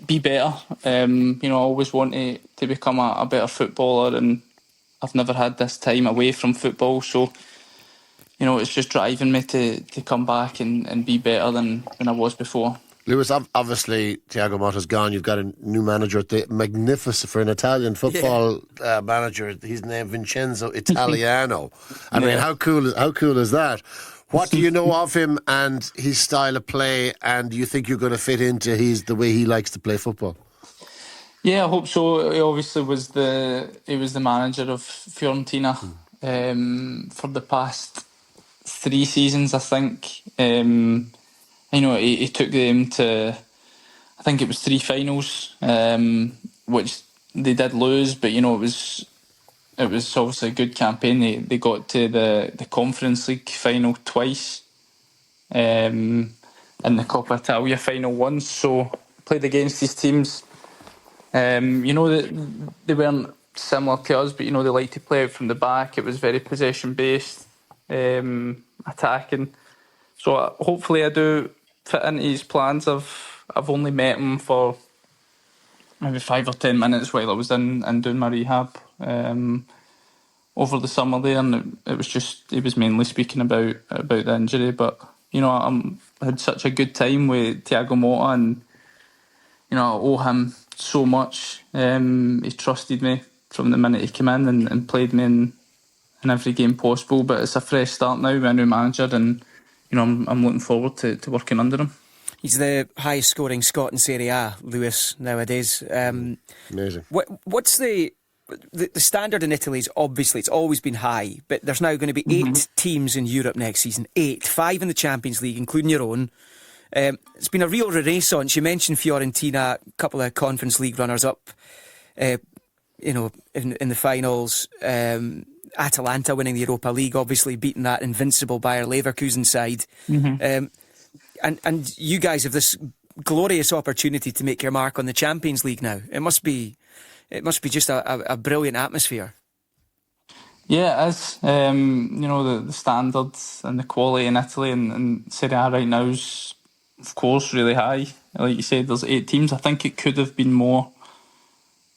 be better. I always wanted to become a better footballer, and I've never had this time away from football. So, it's just driving me to come back and be better than I was before.
Lewis, obviously Thiago Motta's gone. You've got a new manager at the magnificent, for an Italian football manager. He's named Vincenzo Italiano. I mean, how cool is that? What do you know of him and his style of play? And do you think you're going to fit into the way he likes to play football?
Yeah, I hope so. He obviously was the manager of Fiorentina for the past 3 seasons, I think. He took them to, I think it was 3 finals, which they did lose, but it was obviously a good campaign. They got to the Conference League final twice, and the Coppa Italia final once. So played against these teams. They weren't similar to us, but they liked to play out from the back. It was very possession based, attacking. So hopefully I do fit into his plans. I've only met him for maybe 5 or 10 minutes while I was in doing my rehab over the summer there, and it was just, he was mainly speaking about the injury. But I had such a good time with Thiago Motta, and I owe him so much. He trusted me from the minute he came in and played me in every game possible. But it's a fresh start now with a new manager, and I'm looking forward to working under him.
He's the highest scoring Scot in Serie A, Lewis, nowadays.
Amazing.
What's the standard in Italy? Is obviously it's always been high, but there's now going to be 8 teams in Europe next season. 8, 5 in the Champions League, including your own. It's been a real renaissance. You mentioned Fiorentina, a couple of Conference League runners-up, in the finals. Atalanta winning the Europa League, obviously beating that invincible Bayer Leverkusen side. And you guys have this glorious opportunity to make your mark on the Champions League now. It must be just a brilliant atmosphere.
Yeah, it is. The standards and the quality in Italy and Serie A right now is, of course, really high. Like you said, there's 8 teams. I think it could have been more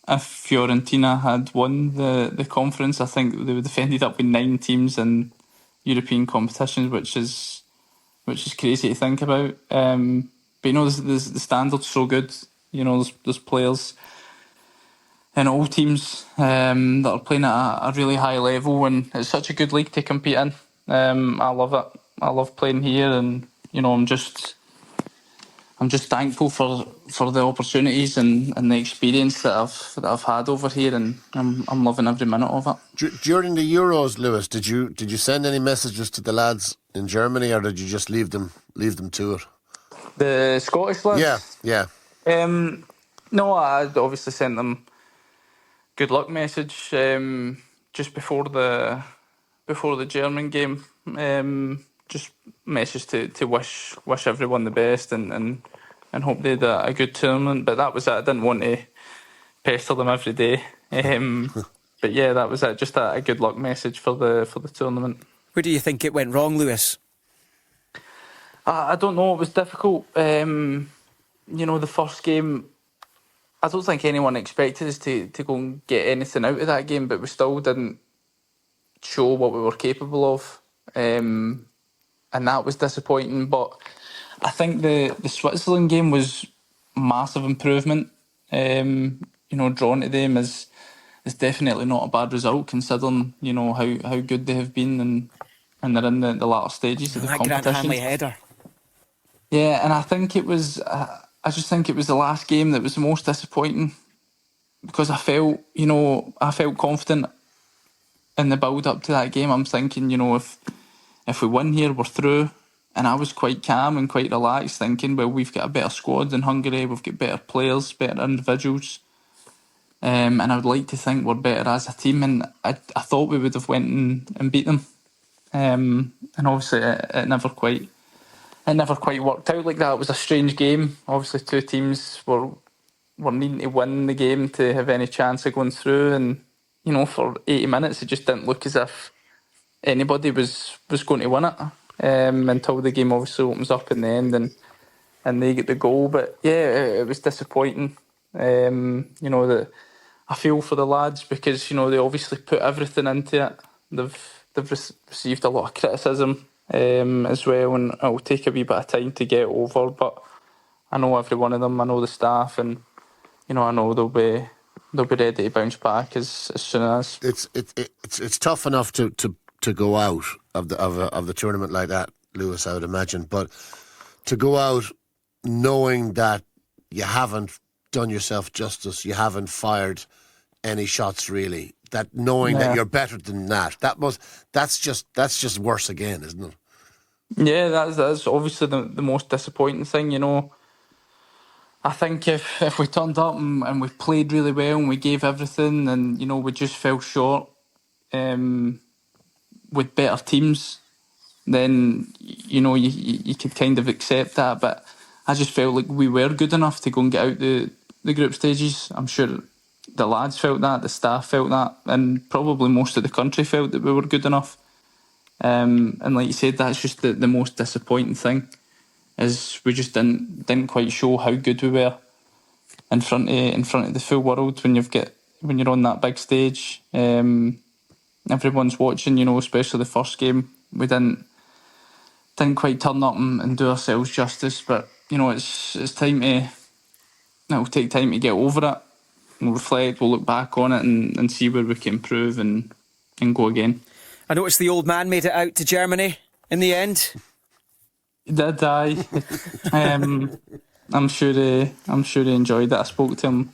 if Fiorentina had won the conference. I think they would have ended up with 9 teams in European competitions, which is crazy to think about. But the standard's so good. There's players in all teams that are playing at a really high level, and it's such a good league to compete in. I love it. I love playing here, and I'm just thankful for the opportunities and the experience that I've had over here, and I'm loving every minute of it.
During the Euros, Lewis, did you send any messages to the lads in Germany, or did you just leave them to it?
The Scottish lads?
Yeah.
No, I obviously sent them good luck message just before the German game. Just message to wish everyone the best and hope they had a good tournament. But that was it. I didn't want to pester them every day. But yeah, that was it. Just a good luck message for the tournament.
Where do you think it went wrong, Lewis?
I don't know. It was difficult. The first game, I don't think anyone expected us to go and get anything out of that game, but we still didn't show what we were capable of. And that was disappointing. But I think the Switzerland game was massive improvement. Drawing to them is definitely not a bad result, considering how good they have been and they're in the latter stages of the competition.
Grant Hanley header.
Yeah, and I think it was. I just think it was the last game that was the most disappointing, because I felt confident in the build up to that game. I'm thinking, if we win here, we're through. And I was quite calm and quite relaxed, thinking, well, we've got a better squad than Hungary, we've got better players, better individuals. And I would like to think we're better as a team. And I thought we would have went and beat them. and obviously it never quite worked out like that. It was a strange game. Obviously, two teams were needing to win the game to have any chance of going through, and for 80 minutes it just didn't look as if anybody was going to win it until the game obviously opens up in the end and they get the goal. But yeah, it was disappointing. That I feel for the lads because they obviously put everything into it. They've received a lot of criticism as well, and it'll take a wee bit of time to get over. But I know every one of them. I know the staff, and I know they'll be ready to bounce back as soon as.
It's tough enough to go out of the tournament like that, Lewis, I would imagine, but to go out knowing that you haven't done yourself justice, you haven't fired any shots really, that knowing that you're better than that's just worse again, isn't it?
Yeah, that's obviously the most disappointing thing. I think if we turned up and we played really well and we gave everything, and we just fell short with better teams, then you could kind of accept that. But I just felt like we were good enough to go and get out the group stages. I'm sure the lads felt that, the staff felt that, and probably most of the country felt that we were good enough. And like you said, that's just the most disappointing thing, is we just didn't quite show how good we were in front of the full world when you're on that big stage. Everyone's watching, especially the first game. We didn't quite turn up and do ourselves justice, but it's time to. It'll take time to get over it. We'll reflect, we'll look back on it and see where we can improve and go again.
I noticed the old man made it out to Germany in the end.
He did, aye. I'm sure he enjoyed it. I spoke to him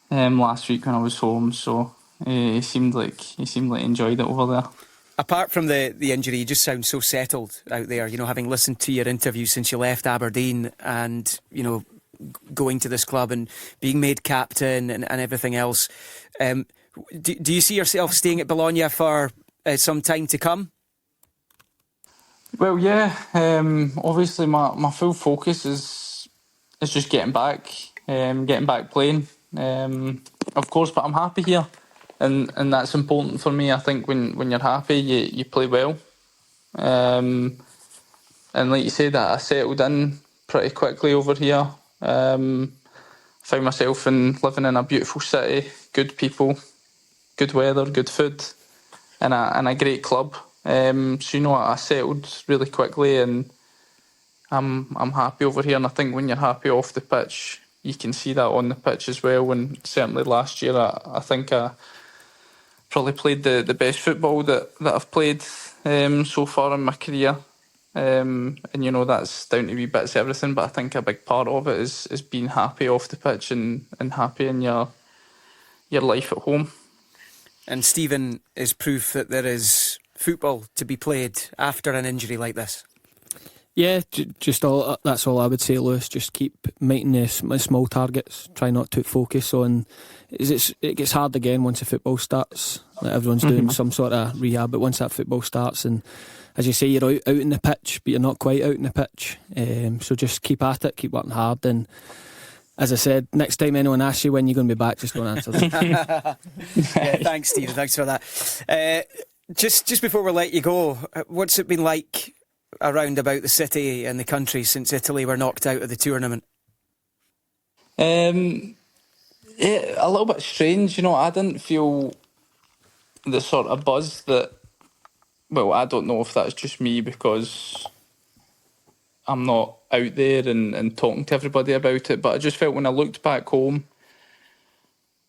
last week when I was home, so he seemed like he enjoyed it over there.
Apart from the injury, you just sound so settled out there, having listened to your interview since you left Aberdeen and, going to this club and being made captain and everything else. Do you see yourself staying at Bologna for some time to come?
Well, yeah. Obviously, my full focus is just getting back playing. Of course, but I'm happy here, and that's important for me. I think when you're happy, you play well. And like you said, I settled in pretty quickly over here. Found myself living in a beautiful city, good people, good weather, good food, and a great club. So I settled really quickly, and I'm happy over here. And I think when you're happy off the pitch, you can see that on the pitch as well. And certainly last year, I think I probably played the best football that I've played so far in my career. And that's down to wee bits of everything, but I think a big part of it is being happy off the pitch and happy in your life at home.
And Stephen is proof that there is football to be played after an injury like this.
Yeah, that's all I would say, Lewis. Just keep making the small targets. Try not to focus on. It gets hard again once the football starts. Like everyone's doing some sort of rehab, but once that football starts, and as you say, you're out in the pitch, but you're not quite out in the pitch. So just keep at it, keep working hard, and as I said, next time anyone asks you when you're going to be back, just don't answer them.
Yeah, thanks, Stephen. Thanks for that. Just before we let you go, what's it been like around about the city and the country since Italy were knocked out of the tournament?
Yeah, a little bit strange. I didn't feel the sort of buzz that. Well, I don't know if that's just me because I'm not out there and talking to everybody about it, but I just felt when I looked back home,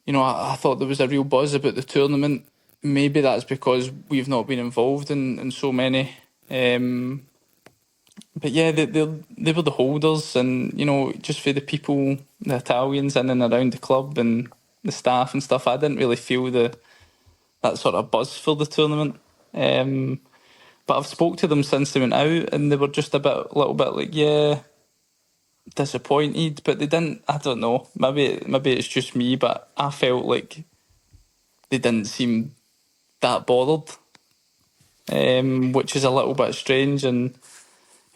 I thought there was a real buzz about the tournament. Maybe that's because we've not been involved in so many. But yeah, they were the holders, and just for the people, the Italians in and around the club and the staff and stuff, I didn't really feel that sort of buzz for the tournament. But I've spoke to them since they went out, and they were just a little bit like, yeah, disappointed, but they didn't. I don't know. Maybe it's just me, but I felt like they didn't seem that bothered. which is a little bit strange. And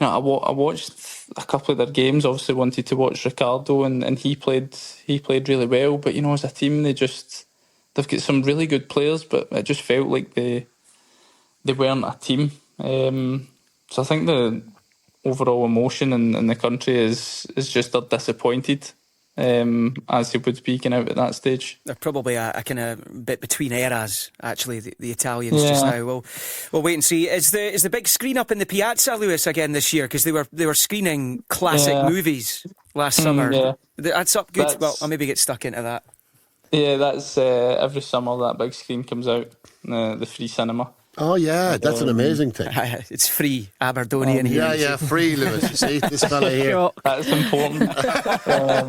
I watched a couple of their games. Obviously, wanted to watch Ricardo, and he played really well. But as a team, they've got some really good players, but it just felt like they weren't a team. So I think the overall emotion in the country is just they're disappointed, as they would be going out at that stage.
They're probably a kind of bit between eras, actually, the Italians just now. We'll wait and see. Is the big screen up in the Piazza, Lewis, again this year? Because they were screening classic movies last summer. That's up good. Well, I'll maybe get stuck into that.
Yeah, that's every summer that big screen comes out, the free cinema.
Oh yeah, that's an amazing thing.
It's free, Aberdonian here.
Yeah, free, Lewis. You see, this fella here.
That's important.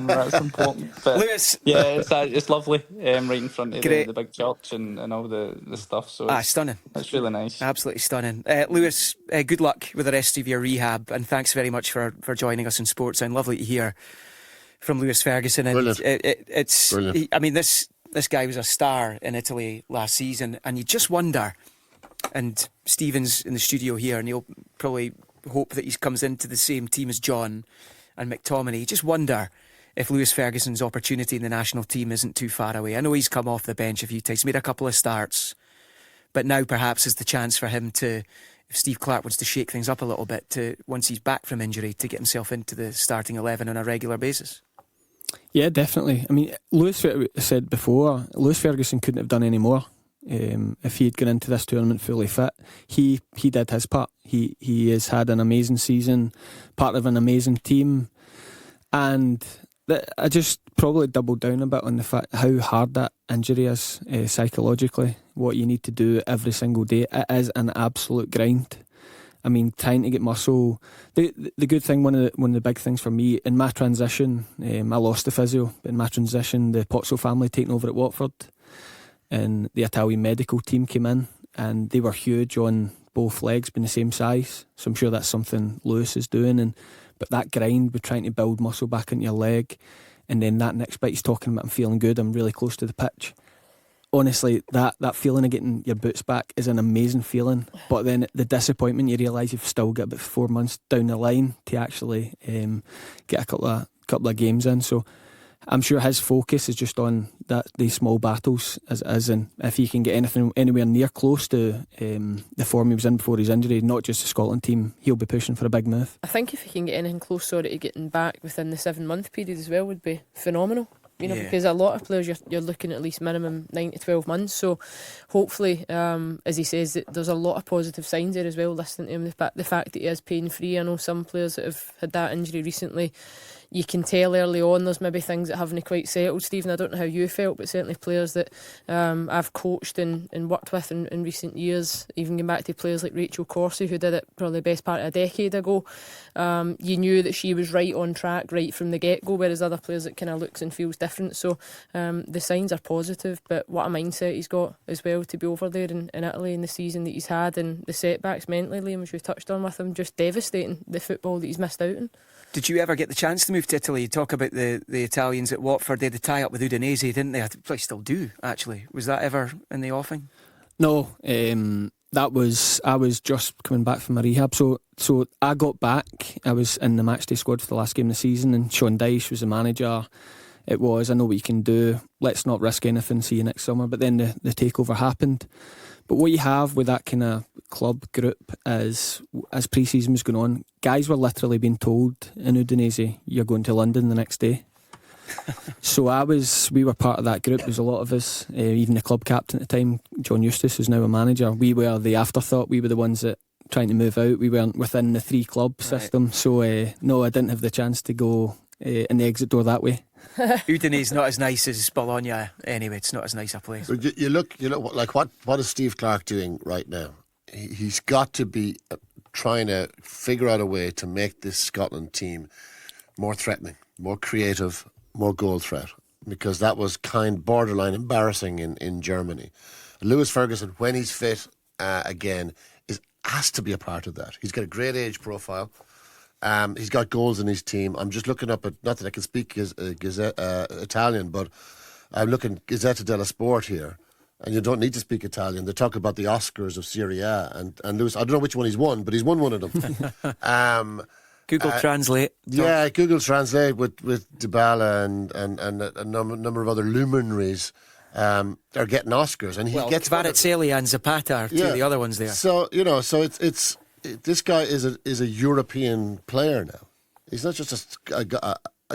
That's important. But
Lewis,
it's lovely, right in front of the big church and all the stuff. So
stunning.
It's really nice.
Absolutely stunning. Lewis, good luck with the rest of your rehab, and thanks very much for joining us in Sports. And lovely to hear from Lewis Ferguson. And
Brilliant.
It's
Brilliant.
I mean, this guy was a star in Italy last season, and you just wonder. And Stephen's in the studio here, and he'll probably hope that he comes into the same team as John and McTominay. You just wonder if Lewis Ferguson's opportunity in the national team isn't too far away. I know he's come off the bench a few times, made a couple of starts, but now perhaps is the chance for him to, if Steve Clarke wants to shake things up a little bit, to once he's back from injury, to get himself into the starting 11 on a regular basis.
Yeah, definitely. I mean, Lewis said before, Lewis Ferguson couldn't have done any more. If he had gone into this tournament fully fit, he did his part. He has had an amazing season, part of an amazing team, and I just probably doubled down a bit on the fact how hard that injury is psychologically. What you need to do every single day, it is an absolute grind. I mean, trying to get muscle. The good thing, one of the big things for me in my transition, I lost the physio, but in my transition, the Pozzo family taking over at Watford. And the Italian medical team came in, and they were huge on both legs, being the same size. So I'm sure that's something Lewis is doing. But that grind with trying to build muscle back into your leg, and then that next bit he's talking about, I'm feeling good, I'm really close to the pitch. Honestly, that feeling of getting your boots back is an amazing feeling. But then the disappointment, you realise you've still got about 4 months down the line to actually get a couple of games in. So I'm sure his focus is just on these small battles, as in if he can get anything anywhere near close to the form he was in before his injury, not just the Scotland team, he'll be pushing for a big move.
I think if he can get anything close to getting back within the 7-month period as well, would be phenomenal. Because a lot of players you're looking at least minimum 9 to 12 months. So hopefully, as he says, that there's a lot of positive signs there as well. Listening to him, the fact that he is pain free. I know some players that have had that injury recently, you can tell early on there's maybe things that haven't quite settled. Stephen, I don't know how you felt, but certainly players that I've coached and worked with in recent years, even going back to players like Rachel Corsie, who did it probably the best part of a decade ago, you knew that she was right on track right from the get-go, whereas other players it kind of looks and feels different. So the signs are positive, but what a mindset he's got as well to be over there in Italy in the season that he's had, and the setbacks mentally, Liam, as we've touched on with him, just devastating, the football that he's missed out on.
Did you ever get the chance to move to Italy? You talk about the Italians at Watford. They had the tie-up with Udinese, didn't they? I probably still do, actually. Was that ever in the offing?
No, I was just coming back from my rehab. So I got back. I was in the matchday squad for the last game of the season, and Sean Dyche was the manager. It was, I know what you can do. Let's not risk anything. See you next summer. But then the takeover happened. But what you have with that kind of club group is, as pre-season was going on, guys were literally being told in Udinese, you're going to London the next day. So we were part of that group. There's a lot of us, even the club captain at the time, John Eustace, who's now a manager. We were the afterthought. We were the ones that trying to move out. We weren't within the 3-club system. So no, I didn't have the chance to go in the exit door that way.
Udinese's not as nice as Bologna anyway. It's not as nice a place.
You look like what is Steve Clarke doing right now? He's got to be trying to figure out a way to make this Scotland team more threatening, more creative, more goal threat, because that was borderline embarrassing in Germany. Lewis Ferguson, when he's fit again, has to be a part of that. He's got a great age profile. He's got goals in his team. I'm just looking up at, not that I can speak Italian, but I'm looking Gazzetta dello Sport here. and you don't need to speak Italian. They talk about the Oscars of Serie A, and Lewis, I don't know which one he's won, but he's won one of them.
Google Translate.
Yeah, Google Translate with Dybala and a number of other luminaries. They're getting Oscars, and he gets
Kvaratskhelia and Zapata are two of the other ones there.
So it's this guy is a European player now. He's not just a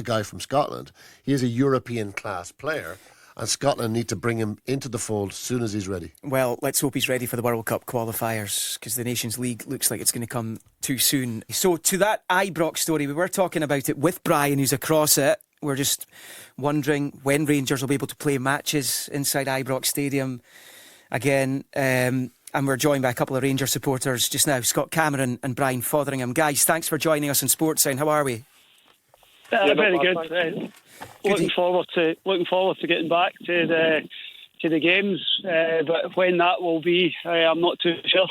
guy from Scotland. He is a European class player. And Scotland need to bring him into the fold as soon as he's ready.
Well, let's hope he's ready for the World Cup qualifiers, because the Nations League looks like it's going to come too soon. So to that Ibrox story, we were talking about it with Brian, who's across it. We're just wondering when Rangers will be able to play matches inside Ibrox Stadium again. And we're joined by a couple of Rangers supporters just now, Scott Cameron and Brian Fotheringham. Guys, thanks for joining us on Sportsound. How are we?
Very good. Looking forward to getting back to the games, but when that will be, I'm not too sure.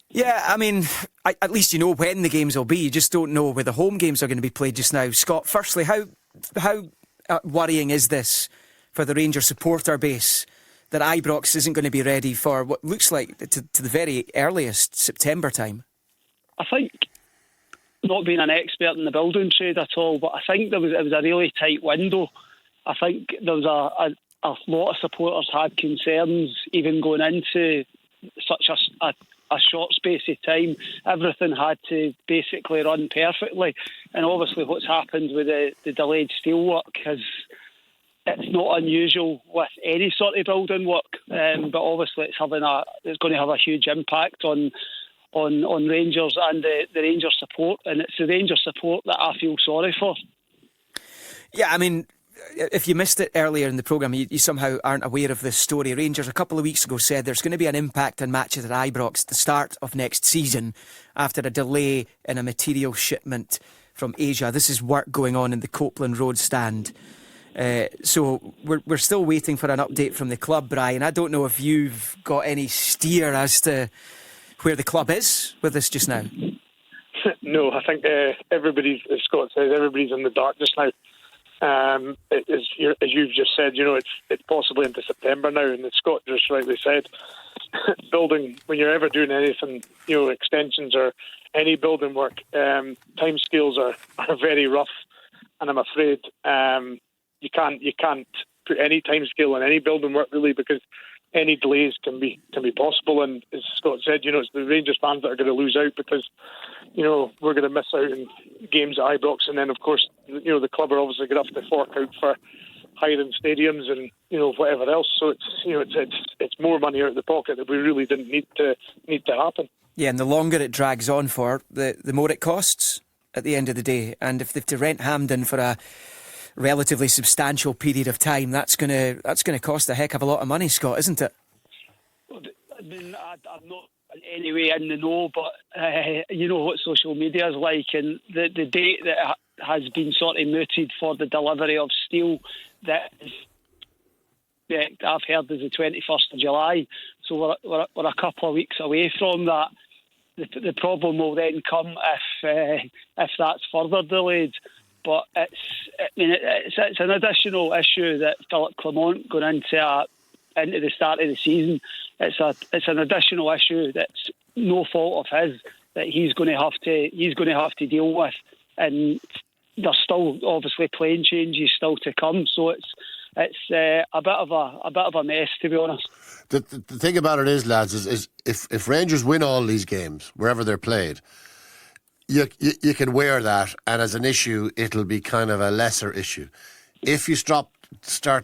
Yeah, I mean, at least you know when the games will be. You just don't know where the home games are going to be played just now. Scott, firstly, how worrying is this for the Rangers supporter base that Ibrox isn't going to be ready for what looks like to the very earliest September time?
I think, not being an expert in the building trade at all, but I think it was a really tight window. I think there was a lot of supporters had concerns even going into such a short space of time. Everything had to basically run perfectly, and obviously what's happened with the delayed steelwork it's not unusual with any sort of building work, but obviously it's going to have a huge impact on Rangers and the Rangers support, and it's the Rangers support that I feel sorry for.
Yeah, I mean, if you missed it earlier in the programme, you somehow aren't aware of this story. Rangers a couple of weeks ago said there's going to be an impact on matches at Ibrox at the start of next season after a delay in a material shipment from Asia. This is work going on in the Copeland Road stand. So we're still waiting for an update from the club, Brian. I don't know if you've got any steer as to where the club is with this just now.
No, I think everybody's, as Scott says, everybody's in the dark just now. As you've just said, it's possibly into September now, and as Scott just rightly said, building, when you're ever doing anything, extensions or any building work, timescales are very rough, and I'm afraid you can't put any timescale on any building work really, because any delays can be possible, and as Scott said, it's the Rangers fans that are going to lose out, because we're going to miss out on games at Ibrox, and then of course the club are obviously going to have to fork out for hiring stadiums and whatever else. So it's more money out of the pocket that we really didn't need to happen.
Yeah, and the longer it drags on for, the more it costs at the end of the day, and if they have to rent Hampden for a relatively substantial period of time, that's going to cost a heck of a lot of money, Scott, isn't it?
I mean, I'm not in any way in the know, but you know what social media is like, and the date that has been sort of mooted for the delivery of steel that I've heard is the 21st of July. So we're a couple of weeks away from that. The problem will then come if that's further delayed. But it's an additional issue that Philip Clement going into the start of the season. It's an additional issue that's no fault of his that he's going to have to deal with, and there's still obviously playing changes still to come. So it's a bit of a mess, to be honest.
The thing about it is, lads, is if Rangers win all these games wherever they're played, You can wear that, and as an issue, it'll be kind of a lesser issue. If you start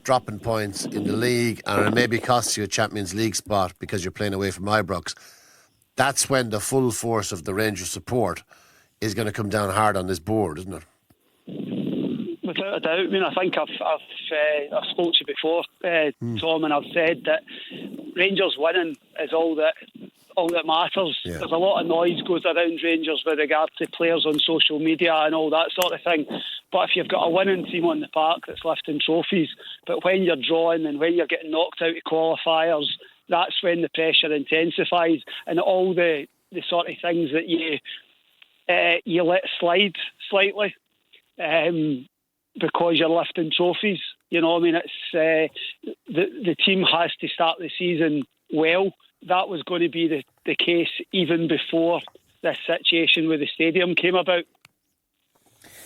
dropping points in the league, and it maybe costs you a Champions League spot because you're playing away from Ibrox, that's when the full force of the Rangers support is going to come down hard on this board, isn't it?
Without a doubt. I mean, I think I've spoke to you before, Tom, and I've said that Rangers winning is all that matters. Yeah. There's a lot of noise goes around Rangers with regard to players on social media and all that sort of thing. But if you've got a winning team on the park that's lifting trophies, but when you're drawing and when you're getting knocked out of qualifiers, that's when the pressure intensifies, and all the sort of things that you let slide slightly because you're lifting trophies. You know, I mean, it's the team has to start the season well. That was going to be the case even before this situation with the stadium came about.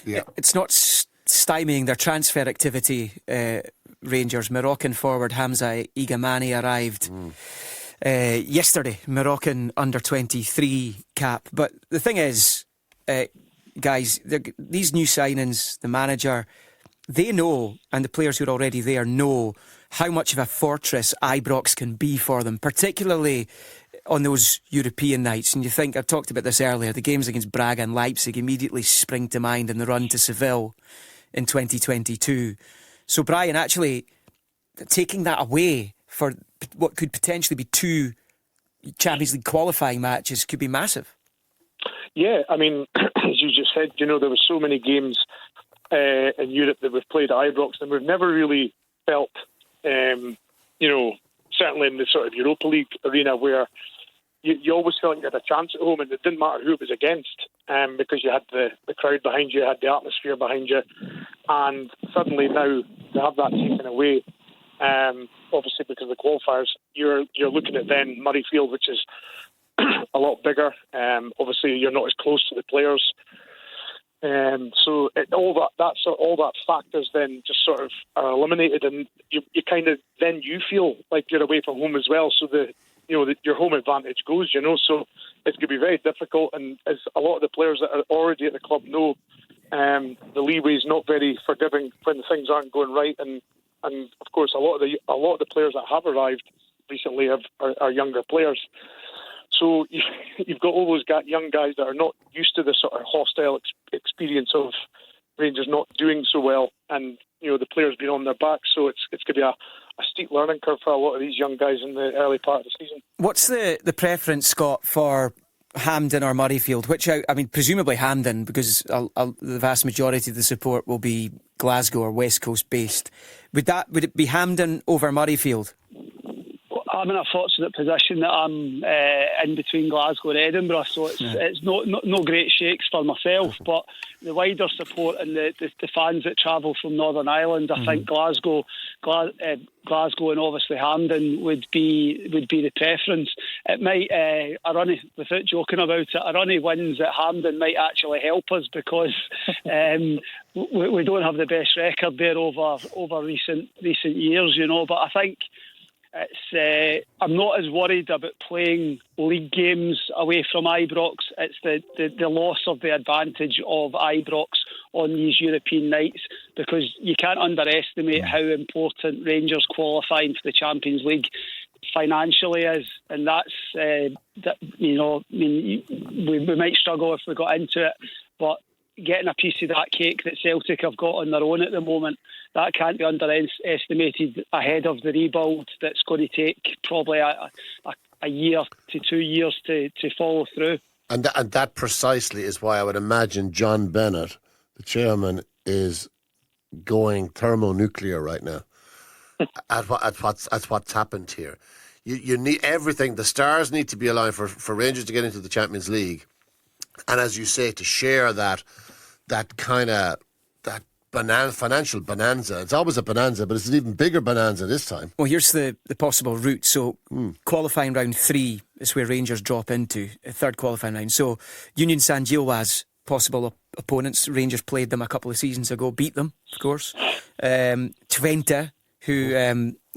Yeah, it's not stymieing their transfer activity. Rangers Moroccan forward Hamza Igamani arrived yesterday. Moroccan under-23 cap. But the thing is, guys, these new signings, the manager, they know, and the players who are already there know how much of a fortress Ibrox can be for them, particularly on those European nights. And you think, I talked about this earlier, the games against Braga and Leipzig immediately spring to mind in the run to Seville in 2022. So Brian, actually taking that away for what could potentially be 2 Champions League qualifying matches could be massive.
Yeah, I mean, as you just said, you know, there were so many games in Europe that we've played at Ibrox, and we've never really felt, you know, certainly in the sort of Europa League arena where you always felt you had a chance at home, and it didn't matter who it was against, because you had the crowd behind you, you had the atmosphere behind you, and suddenly now to have that taken away, obviously because of the qualifiers, you're looking at then Murrayfield, which is a lot bigger. Obviously, you're not as close to the players. So all that factors then just sort of are eliminated, and you kind of then you feel like you're away from home as well. So your home advantage goes, you know. So it's going to be very difficult, and as a lot of the players that are already at the club know, the leeway is not very forgiving when things aren't going right, and of course a lot of the players that have arrived recently are younger players. So you've got all those young guys that are not used to the sort of hostile experience of Rangers not doing so well, and you know the players being on their back. So it's going to be a steep learning curve for a lot of these young guys in the early part of the season.
What's the preference, Scott, for Hampden or Murrayfield? Which I mean, presumably Hampden, because the vast majority of the support will be Glasgow or West Coast based. Would it be Hampden over Murrayfield?
I'm in a fortunate position that I'm in between Glasgow and Edinburgh, so it's no great shakes for myself, but the wider support and the fans that travel from Northern Ireland, I think Glasgow and obviously Hampden would be the preference. It might, without joking about it, a runny wins at Hampden might actually help us because we don't have the best record there over recent years, you know. But I think I'm not as worried about playing league games away from Ibrox. It's the loss of the advantage of Ibrox on these European nights, because you can't underestimate how important Rangers qualifying for the Champions League financially is, and that's we might struggle if we got into it, but getting a piece of that cake that Celtic have got on their own at the moment, that can't be underestimated ahead of the rebuild that's going to take probably a year to 2 years to follow through.
And that precisely is why I would imagine John Bennett, the chairman, is going thermonuclear right now at what's happened here. You need everything. The stars need to be aligned for Rangers to get into the Champions League, and as you say, to share that financial bonanza. It's always a bonanza, but it's an even bigger bonanza this time.
Well, here's the possible route. So qualifying round 3 is where Rangers drop into, a third qualifying round. So Union San-Gilloise, possible opponents. Rangers played them a couple of seasons ago, beat them, of course. Twente, who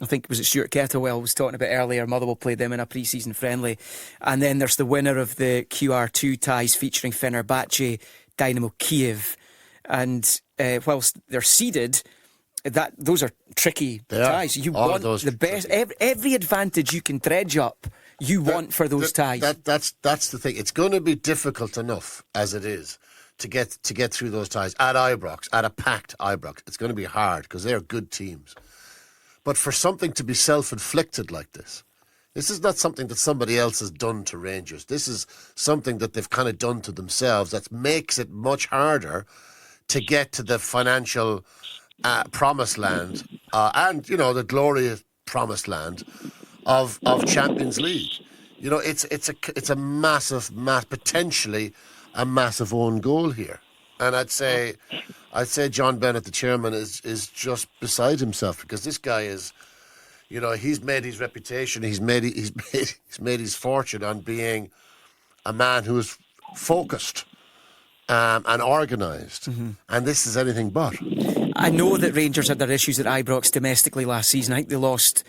I think was it Stuart Kettlewell was talking about earlier. Motherwell played them in a pre-season friendly. And then there's the winner of the QR2 ties featuring Fenerbahce, Dynamo Kiev. And whilst they're seeded, those are tricky ties. You want the best, every advantage you can dredge up, you want for those ties.
That's the thing. It's going to be difficult enough as it is to get through those ties at Ibrox, at a packed Ibrox. It's going to be hard because they're good teams. But for something to be self-inflicted like this is not something that somebody else has done to Rangers. This is something that they've kind of done to themselves that makes it much harder to get to the financial promised land and, you know, the glorious promised land of Champions League. You know, it's a massive, potentially a massive own goal here. And I'd say I'd say John Bennett, the chairman, is just beside himself, because this guy is, you know, he's made his reputation, he's made his fortune on being a man who is focused and organised, and this is anything but.
I know that Rangers had their issues at Ibrox domestically last season. I think they lost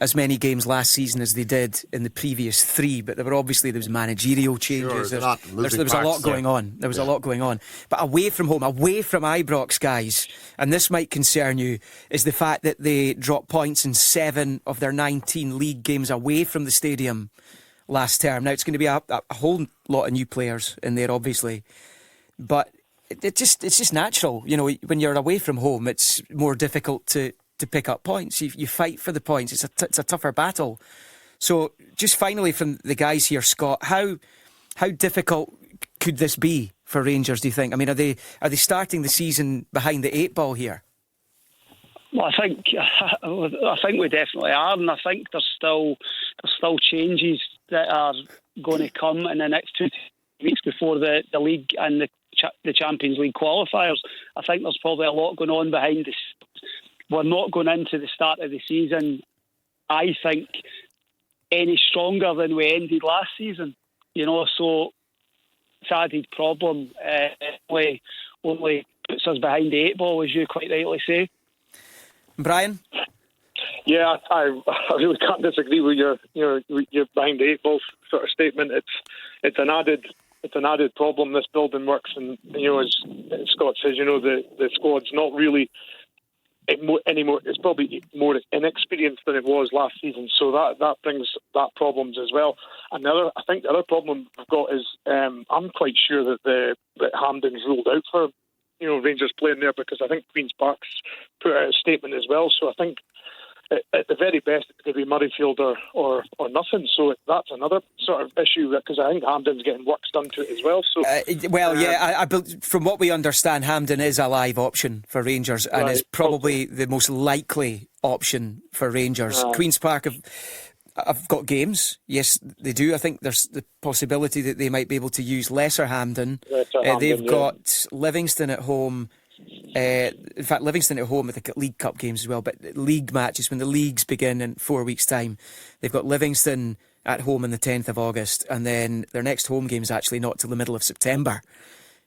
as many games last season as they did in the previous 3, but there was managerial changes.
Sure,
there was a lot going on. There was a lot going on. But away from home, away from Ibrox, guys, and this might concern you, is the fact that they dropped points in 7 of their 19 league games away from the stadium last term. Now, it's going to be a whole lot of new players in there, obviously, but it's just natural. You know, when you're away from home, it's more difficult to pick up points. You fight for the points. It's a tougher battle. So, just finally from the guys here, Scott, how difficult could this be for Rangers, do you think? I mean, are they starting the season behind the 8 ball here?
Well, I think we definitely are, and I think there's still changes that are going to come in the next 2 weeks before the league and the Champions League qualifiers. I think there's probably a lot going on behind the scenes. We're not going into the start of the season, I think, any stronger than we ended last season. You know, so it's an added problem. Only puts us behind the 8 ball, as you quite rightly say.
Brian?
Yeah, I really can't disagree with your behind the 8 ball sort of statement. It's an added problem. This building works, and you know, as Scott says, you know, the squad's not really anymore. It's probably more inexperienced than it was last season, so that brings that problems as well. And I think the other problem we've got is I'm quite sure that Hampden's ruled out for Rangers playing there, because I think Queen's Park's put out a statement as well. So I think at the very best it's going to be midfielder or nothing. So that's another sort of issue, because I think Hampden's getting works done to it as well. So from what we understand, Hampden is a live option for Rangers and is probably the most likely option for Rangers. Queen's Park have got games. Yes, they do. I think there's the possibility that they might be able to use lesser Hampden. They've got Livingston at home. In fact, Livingston at home with the League Cup games as well, but league matches, when the leagues begin in 4 weeks' time, they've got Livingston at home on the 10th of August, and then their next home game is actually not till the middle of September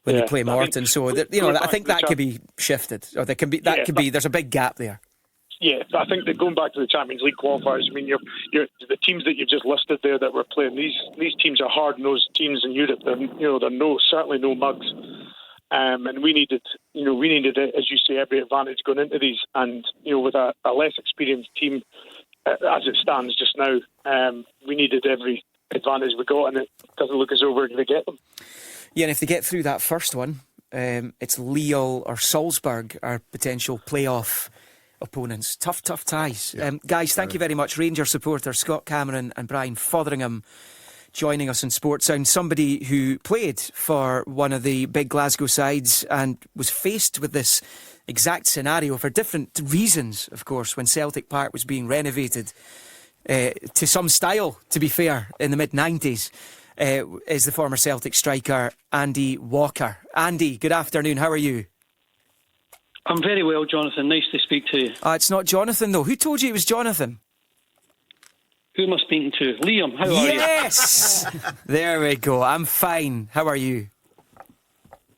when they play Morton. So I think that could be shifted, or there's a big gap there. Yeah, I think that going back to the Champions League qualifiers, I mean, you're the teams that you've just listed there that were playing. These teams are hard-nosed teams in Europe. They're certainly no mugs, and we needed, as you say, every advantage going into these. And with a less experienced team as it stands just now, we needed every advantage we got, and it doesn't look as though we're going to get them.
Yeah, and if they get through that first one, it's Lille or Salzburg, our potential playoff opponents. Tough ties. Yeah, guys, thank you very much. Rangers supporters Scott Cameron and Brian Fotheringham joining us in Sports Sound. Somebody who played for one of the big Glasgow sides and was faced with this exact scenario for different reasons, of course, when Celtic Park was being renovated to some style, to be fair, in the mid-90s, is the former Celtic striker Andy Walker. Andy, good afternoon. How are you?
I'm very well, Jonathan. Nice to speak to you.
It's not Jonathan, though. Who told you it was Jonathan?
Who am I speaking to? Liam, how are you?
Yes! There we go. I'm fine. How are you?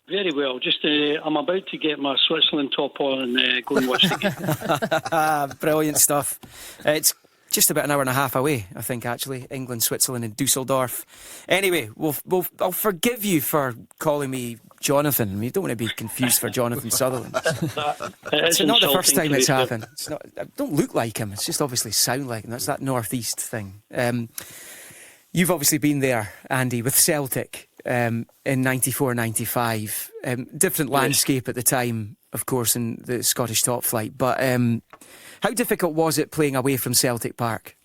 Very well. Just I'm about to get my Switzerland top on and go and watch the game.
Brilliant stuff. It's just about an hour and a half away, I think, actually. England, Switzerland and Dusseldorf. Anyway, I'll forgive you for calling me Jonathan. You don't want to be confused for Jonathan Sutherland. It's not the first time it's happened. I don't look like him. It's just obviously sound like him. That's that northeast thing. You've obviously been there, Andy, with Celtic in 94-95. Different landscape at the time, of course, in the Scottish top flight. But how difficult was it playing away from Celtic Park?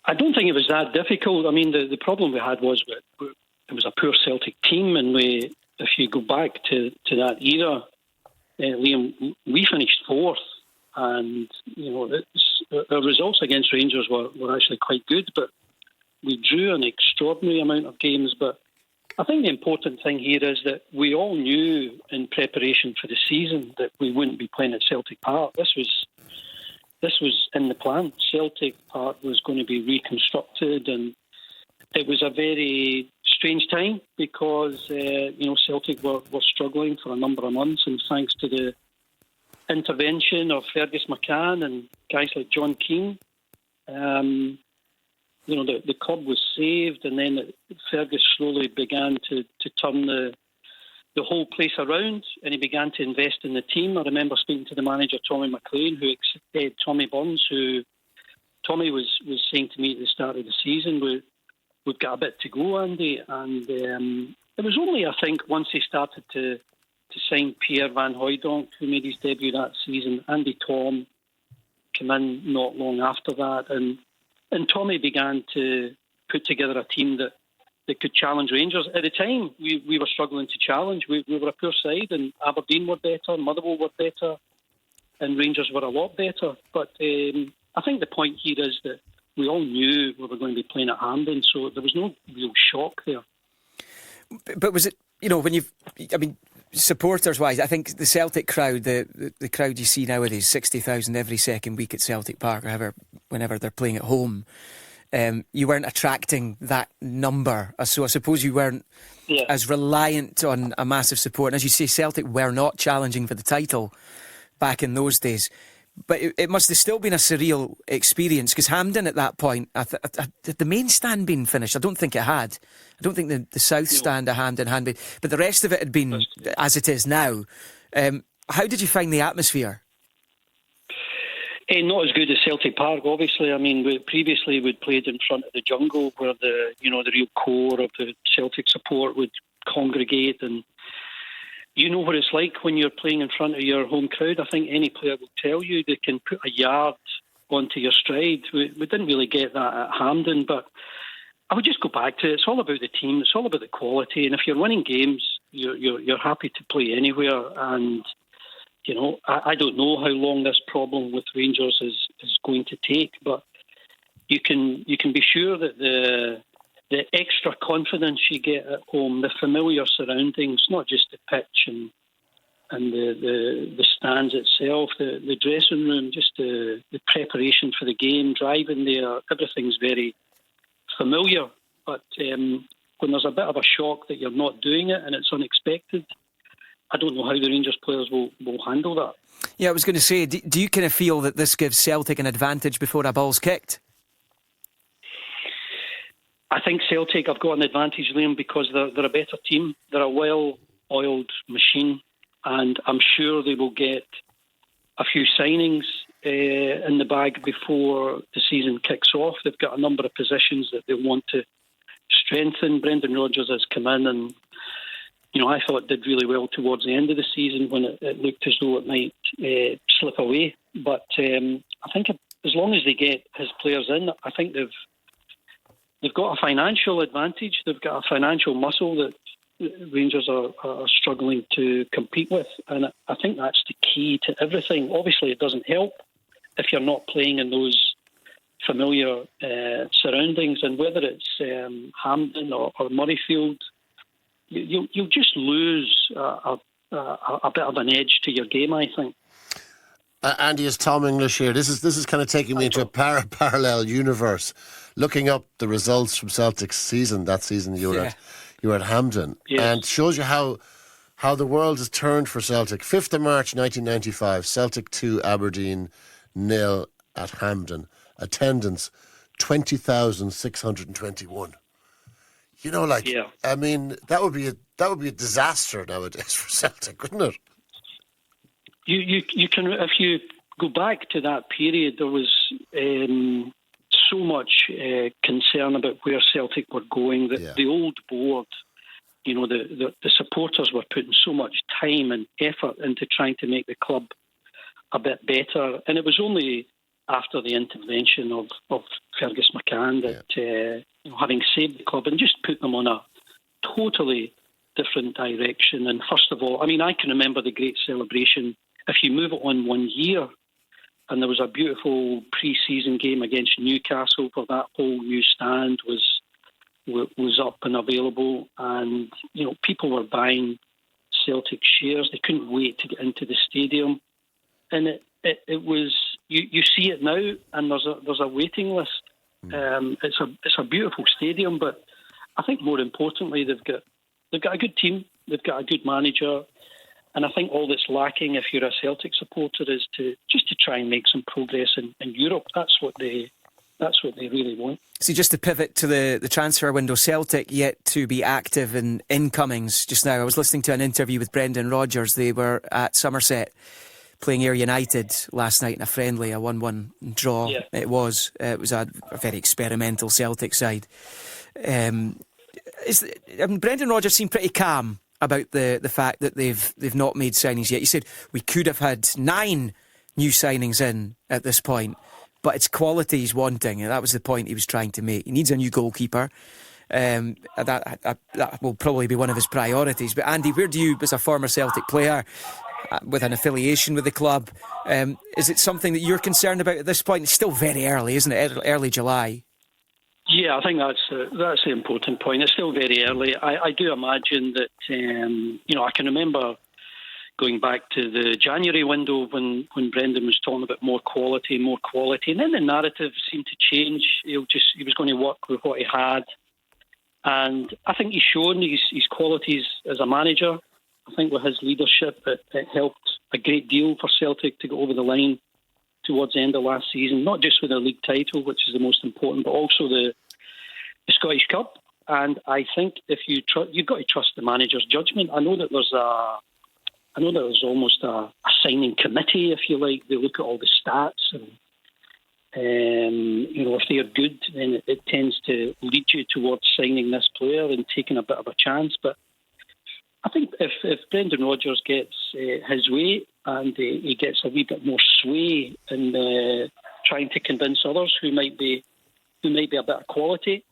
I don't think it was that difficult. I mean, the problem we had was it was a poor Celtic team, and if you go back to that era, Liam, we finished fourth, and our results against Rangers were actually quite good, but we drew an extraordinary amount of games. But I think the important thing here is that we all knew in preparation for the season that we wouldn't be playing at Celtic Park. This was in the plan. Celtic Park was going to be reconstructed, and it was a very strange time because Celtic were struggling for a number of months, and thanks to the intervention of Fergus McCann and guys like John Keane, the club was saved, and then Fergus slowly began to turn the whole place around, and he began to invest in the team. I remember speaking to the manager, Tommy McLean, Tommy Burns, who Tommy was saying to me at the start of the season, we've got a bit to go, Andy. And it was only, I think, once he started to sign Pierre Van Hooijdonk, who made his debut that season, Andy Tom came in not long after that, and Tommy began to put together a team that could challenge Rangers. At the time, we were struggling to challenge. We were a poor side, and Aberdeen were better, Motherwell were better, and Rangers were a lot better. But I think the point here is that we all knew we were going to be playing at Hampden, so there was no real shock there.
But was it, supporters-wise, I think the Celtic crowd, the crowd you see nowadays, 60,000 every second week at Celtic Park, or whenever they're playing at home, you weren't attracting that number. So I suppose you weren't as reliant on a massive support. And as you say, Celtic were not challenging for the title back in those days. But it must have still been a surreal experience, because Hampden at that point, had the main stand been finished? I don't think it had. I don't think the south stand of Hampden had been. But the rest of it had been as it is now. How did you find the atmosphere?
Not as good as Celtic Park, obviously. I mean, previously we'd played in front of the Jungle, where the real core of the Celtic support would congregate, and you know what it's like when you're playing in front of your home crowd. I think any player will tell you they can put a yard onto your stride. We didn't really get that at Hampden, but I would just go back to it. It's all about the team. It's all about the quality. And if you're winning games, you're happy to play anywhere. And I don't know how long this problem with Rangers is going to take, but you can be sure that the extra confidence you get at home, the familiar surroundings, not just the pitch and the stands itself, the dressing room, just the preparation for the game, driving there, everything's very familiar. But when there's a bit of a shock that you're not doing it and it's unexpected, I don't know how the Rangers players will handle that.
Yeah, I was going to say, do you kind of feel that this gives Celtic an advantage before a ball's kicked?
I think Celtic have got an advantage, Liam, because they're a better team. They're a well-oiled machine, and I'm sure they will get a few signings in the bag before the season kicks off. They've got a number of positions that they want to strengthen. Brendan Rodgers has come in and, I thought did really well towards the end of the season when it looked as though it might slip away. But I think as long as they get his players in, I think they've got a financial advantage. They've got a financial muscle that Rangers are struggling to compete with. And I think that's the key to everything. Obviously, it doesn't help if you're not playing in those familiar surroundings. And whether it's Hampden or Murrayfield, you'll just lose a bit of an edge to your game, I think.
Andy, it's Tom English here. This is kind of taking me into a parallel universe. Looking up the results from Celtic's season, that season you were at Hampden, and shows you how the world has turned for Celtic. 5th of March 1995, Celtic 2, Aberdeen 0 at Hampden. Attendance 20,621. I mean, that would be a disaster nowadays for Celtic, wouldn't it?
You can, if you go back to that period, there was so much concern about where Celtic were going. The old board, the supporters were putting so much time and effort into trying to make the club a bit better, and it was only after the intervention of Fergus McCann that having saved the club and just put them on a totally different direction. And first of all, I mean, I can remember the great celebration. If you move it on 1 year, and there was a beautiful pre-season game against Newcastle where that whole new stand was was up and available, and people were buying Celtic shares. They couldn't wait to get into the stadium, and it was you see it now, and there's a waiting list. It's a beautiful stadium, but I think more importantly they've got a good team, they've got a good manager, and I think all that's lacking if you're a Celtic supporter is to try and make some progress in Europe. That's what they really want.
See, just to pivot to the transfer window, Celtic yet to be active in incomings just now. I was listening to an interview with Brendan Rodgers. They were at Somerset playing Ayr United last night in a friendly, a 1-1 draw. Yeah. It was a very experimental Celtic side. Brendan Rodgers seemed pretty calm about the fact that they've not made signings yet. He said we could have had 9 new signings in at this point, but it's quality he's wanting, and that was the point he was trying to make. He needs a new goalkeeper. That will probably be one of his priorities. But Andy, where do you, as a former Celtic player with an affiliation with the club, is it something that you're concerned about at this point? It's still very early, isn't it? Early July.
Yeah, I think that's the important point. It's still very early. I do imagine that I can remember going back to the January window when Brendan was talking about more quality, and then the narrative seemed to change. He was going to work with what he had, and I think he's shown his qualities as a manager. I think with his leadership, it helped a great deal for Celtic to go over the line towards the end of last season, not just with the league title, which is the most important, but also the Scottish Cup. And I think if you've got to trust the manager's judgment. I know that there's almost a signing committee, if you like. They look at all the stats, and if they are good, then it tends to lead you towards signing this player and taking a bit of a chance. But I think if Brendan Rodgers gets his way and he gets a wee bit more sway in trying to convince others who might be a bit of quality,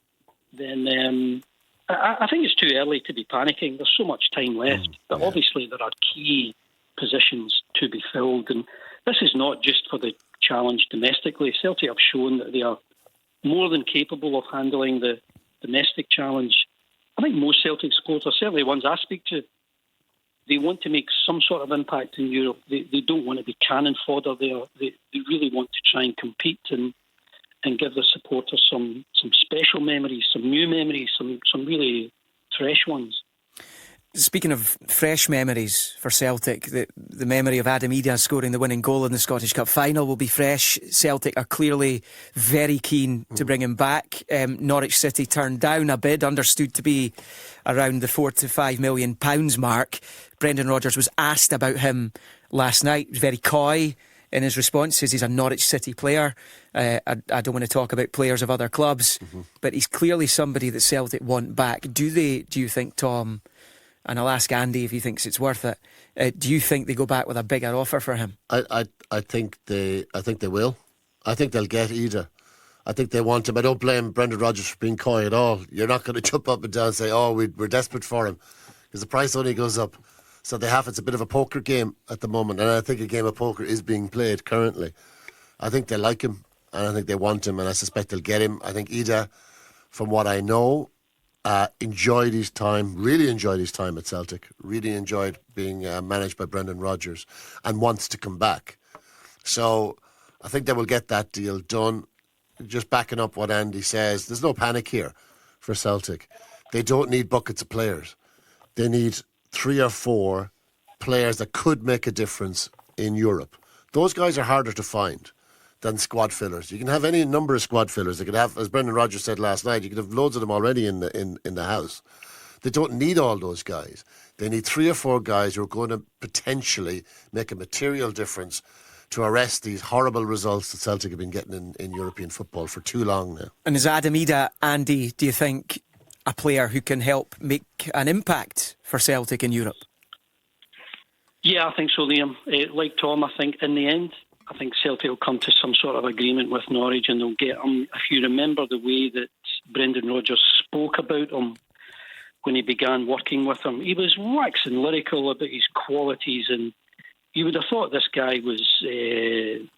then I think it's too early to be panicking. There's so much time left, but obviously there are key positions to be filled, and this is not just for the challenge domestically. Celtic have shown that they are more than capable of handling the domestic challenge. I think most Celtic supporters, certainly ones I speak to, they want to make some sort of impact in Europe. They don't want to be cannon fodder there. They really want to try and compete and give their supporters some special memories, some new memories, some really fresh ones.
Speaking of fresh memories for Celtic, the memory of Adam Idah scoring the winning goal in the Scottish Cup final will be fresh. Celtic are clearly very keen to bring him back. Norwich City turned down a bid understood to be around the £4 to £5 million mark. Brendan Rodgers was asked about him last night. He was very coy in his response. Says he's a Norwich City player. I don't want to talk about players of other clubs, but he's clearly somebody that Celtic want back. Do you think, Tom? And I'll ask Andy if he thinks it's worth it. Do you think they go back with a bigger offer for him?
I think they will. I think they'll get Idah. I think they want him. I don't blame Brendan Rodgers for being coy at all. You're not going to jump up and down and say, we're desperate for him, because the price only goes up. So it's a bit of a poker game at the moment, and I think a game of poker is being played currently. I think they like him, and I think they want him, and I suspect they'll get him. I think Idah, from what I know, really enjoyed his time at Celtic, really enjoyed being managed by Brendan Rodgers, and wants to come back. So I think they will get that deal done. Just backing up what Andy says, there's no panic here for Celtic. They don't need buckets of players. They need 3 or 4 players that could make a difference in Europe. Those guys are harder to find than squad fillers. You can have any number of squad fillers. They could have, as Brendan Rodgers said last night, you could have loads of them already in the house. They don't need all those guys. They need 3 or 4 guys who are going to potentially make a material difference to arrest these horrible results that Celtic have been getting in European football for too long now.
And is Adam Idah, Andy, do you think a player who can help make an impact for Celtic in Europe?
Yeah, I think so, Liam. Like Tom, I think in the end, I think Celtic will come to some sort of agreement with Norwich, and they'll get him. If you remember the way that Brendan Rodgers spoke about him when he began working with him, he was waxing lyrical about his qualities, and you would have thought this guy was, a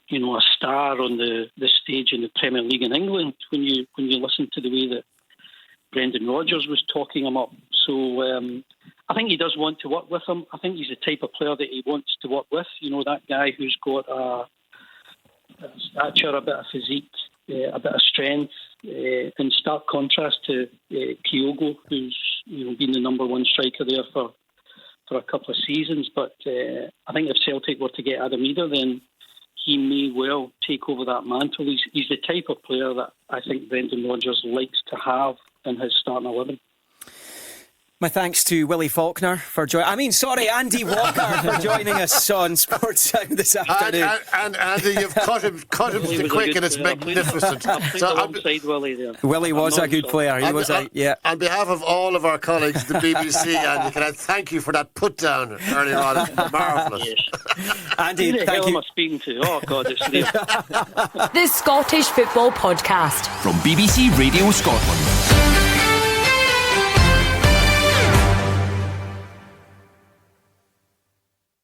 star on the stage in the Premier League in England when you listen to the way that Brendan Rodgers was talking him up. So I think he does want to work with him. I think he's the type of player that he wants to work with. You know, that guy who's got a stature, a bit of physique, a bit of strength, in stark contrast to Kyogo, who's been the number one striker there for a couple of seasons. But I think if Celtic were to get Adam Eder, then he may well take over that mantle. He's the type of player that I think Brendan Rodgers likes to have in his starting 11.
My thanks to Willie Faulkner for Andy Walker for joining us on Sports Sound this afternoon.
And Andy, you've cut him to quick, and it's magnificent.
Alongside Willie there.
Willie was a good player. He was
On behalf of all of our colleagues at the BBC, Andy, can I thank you for that put down earlier on? It's marvellous.
Yes.
Andy,
who the
thank
hell
you.
am I speaking to? Oh God, it's Liam.
The Scottish Football Podcast
from BBC Radio Scotland.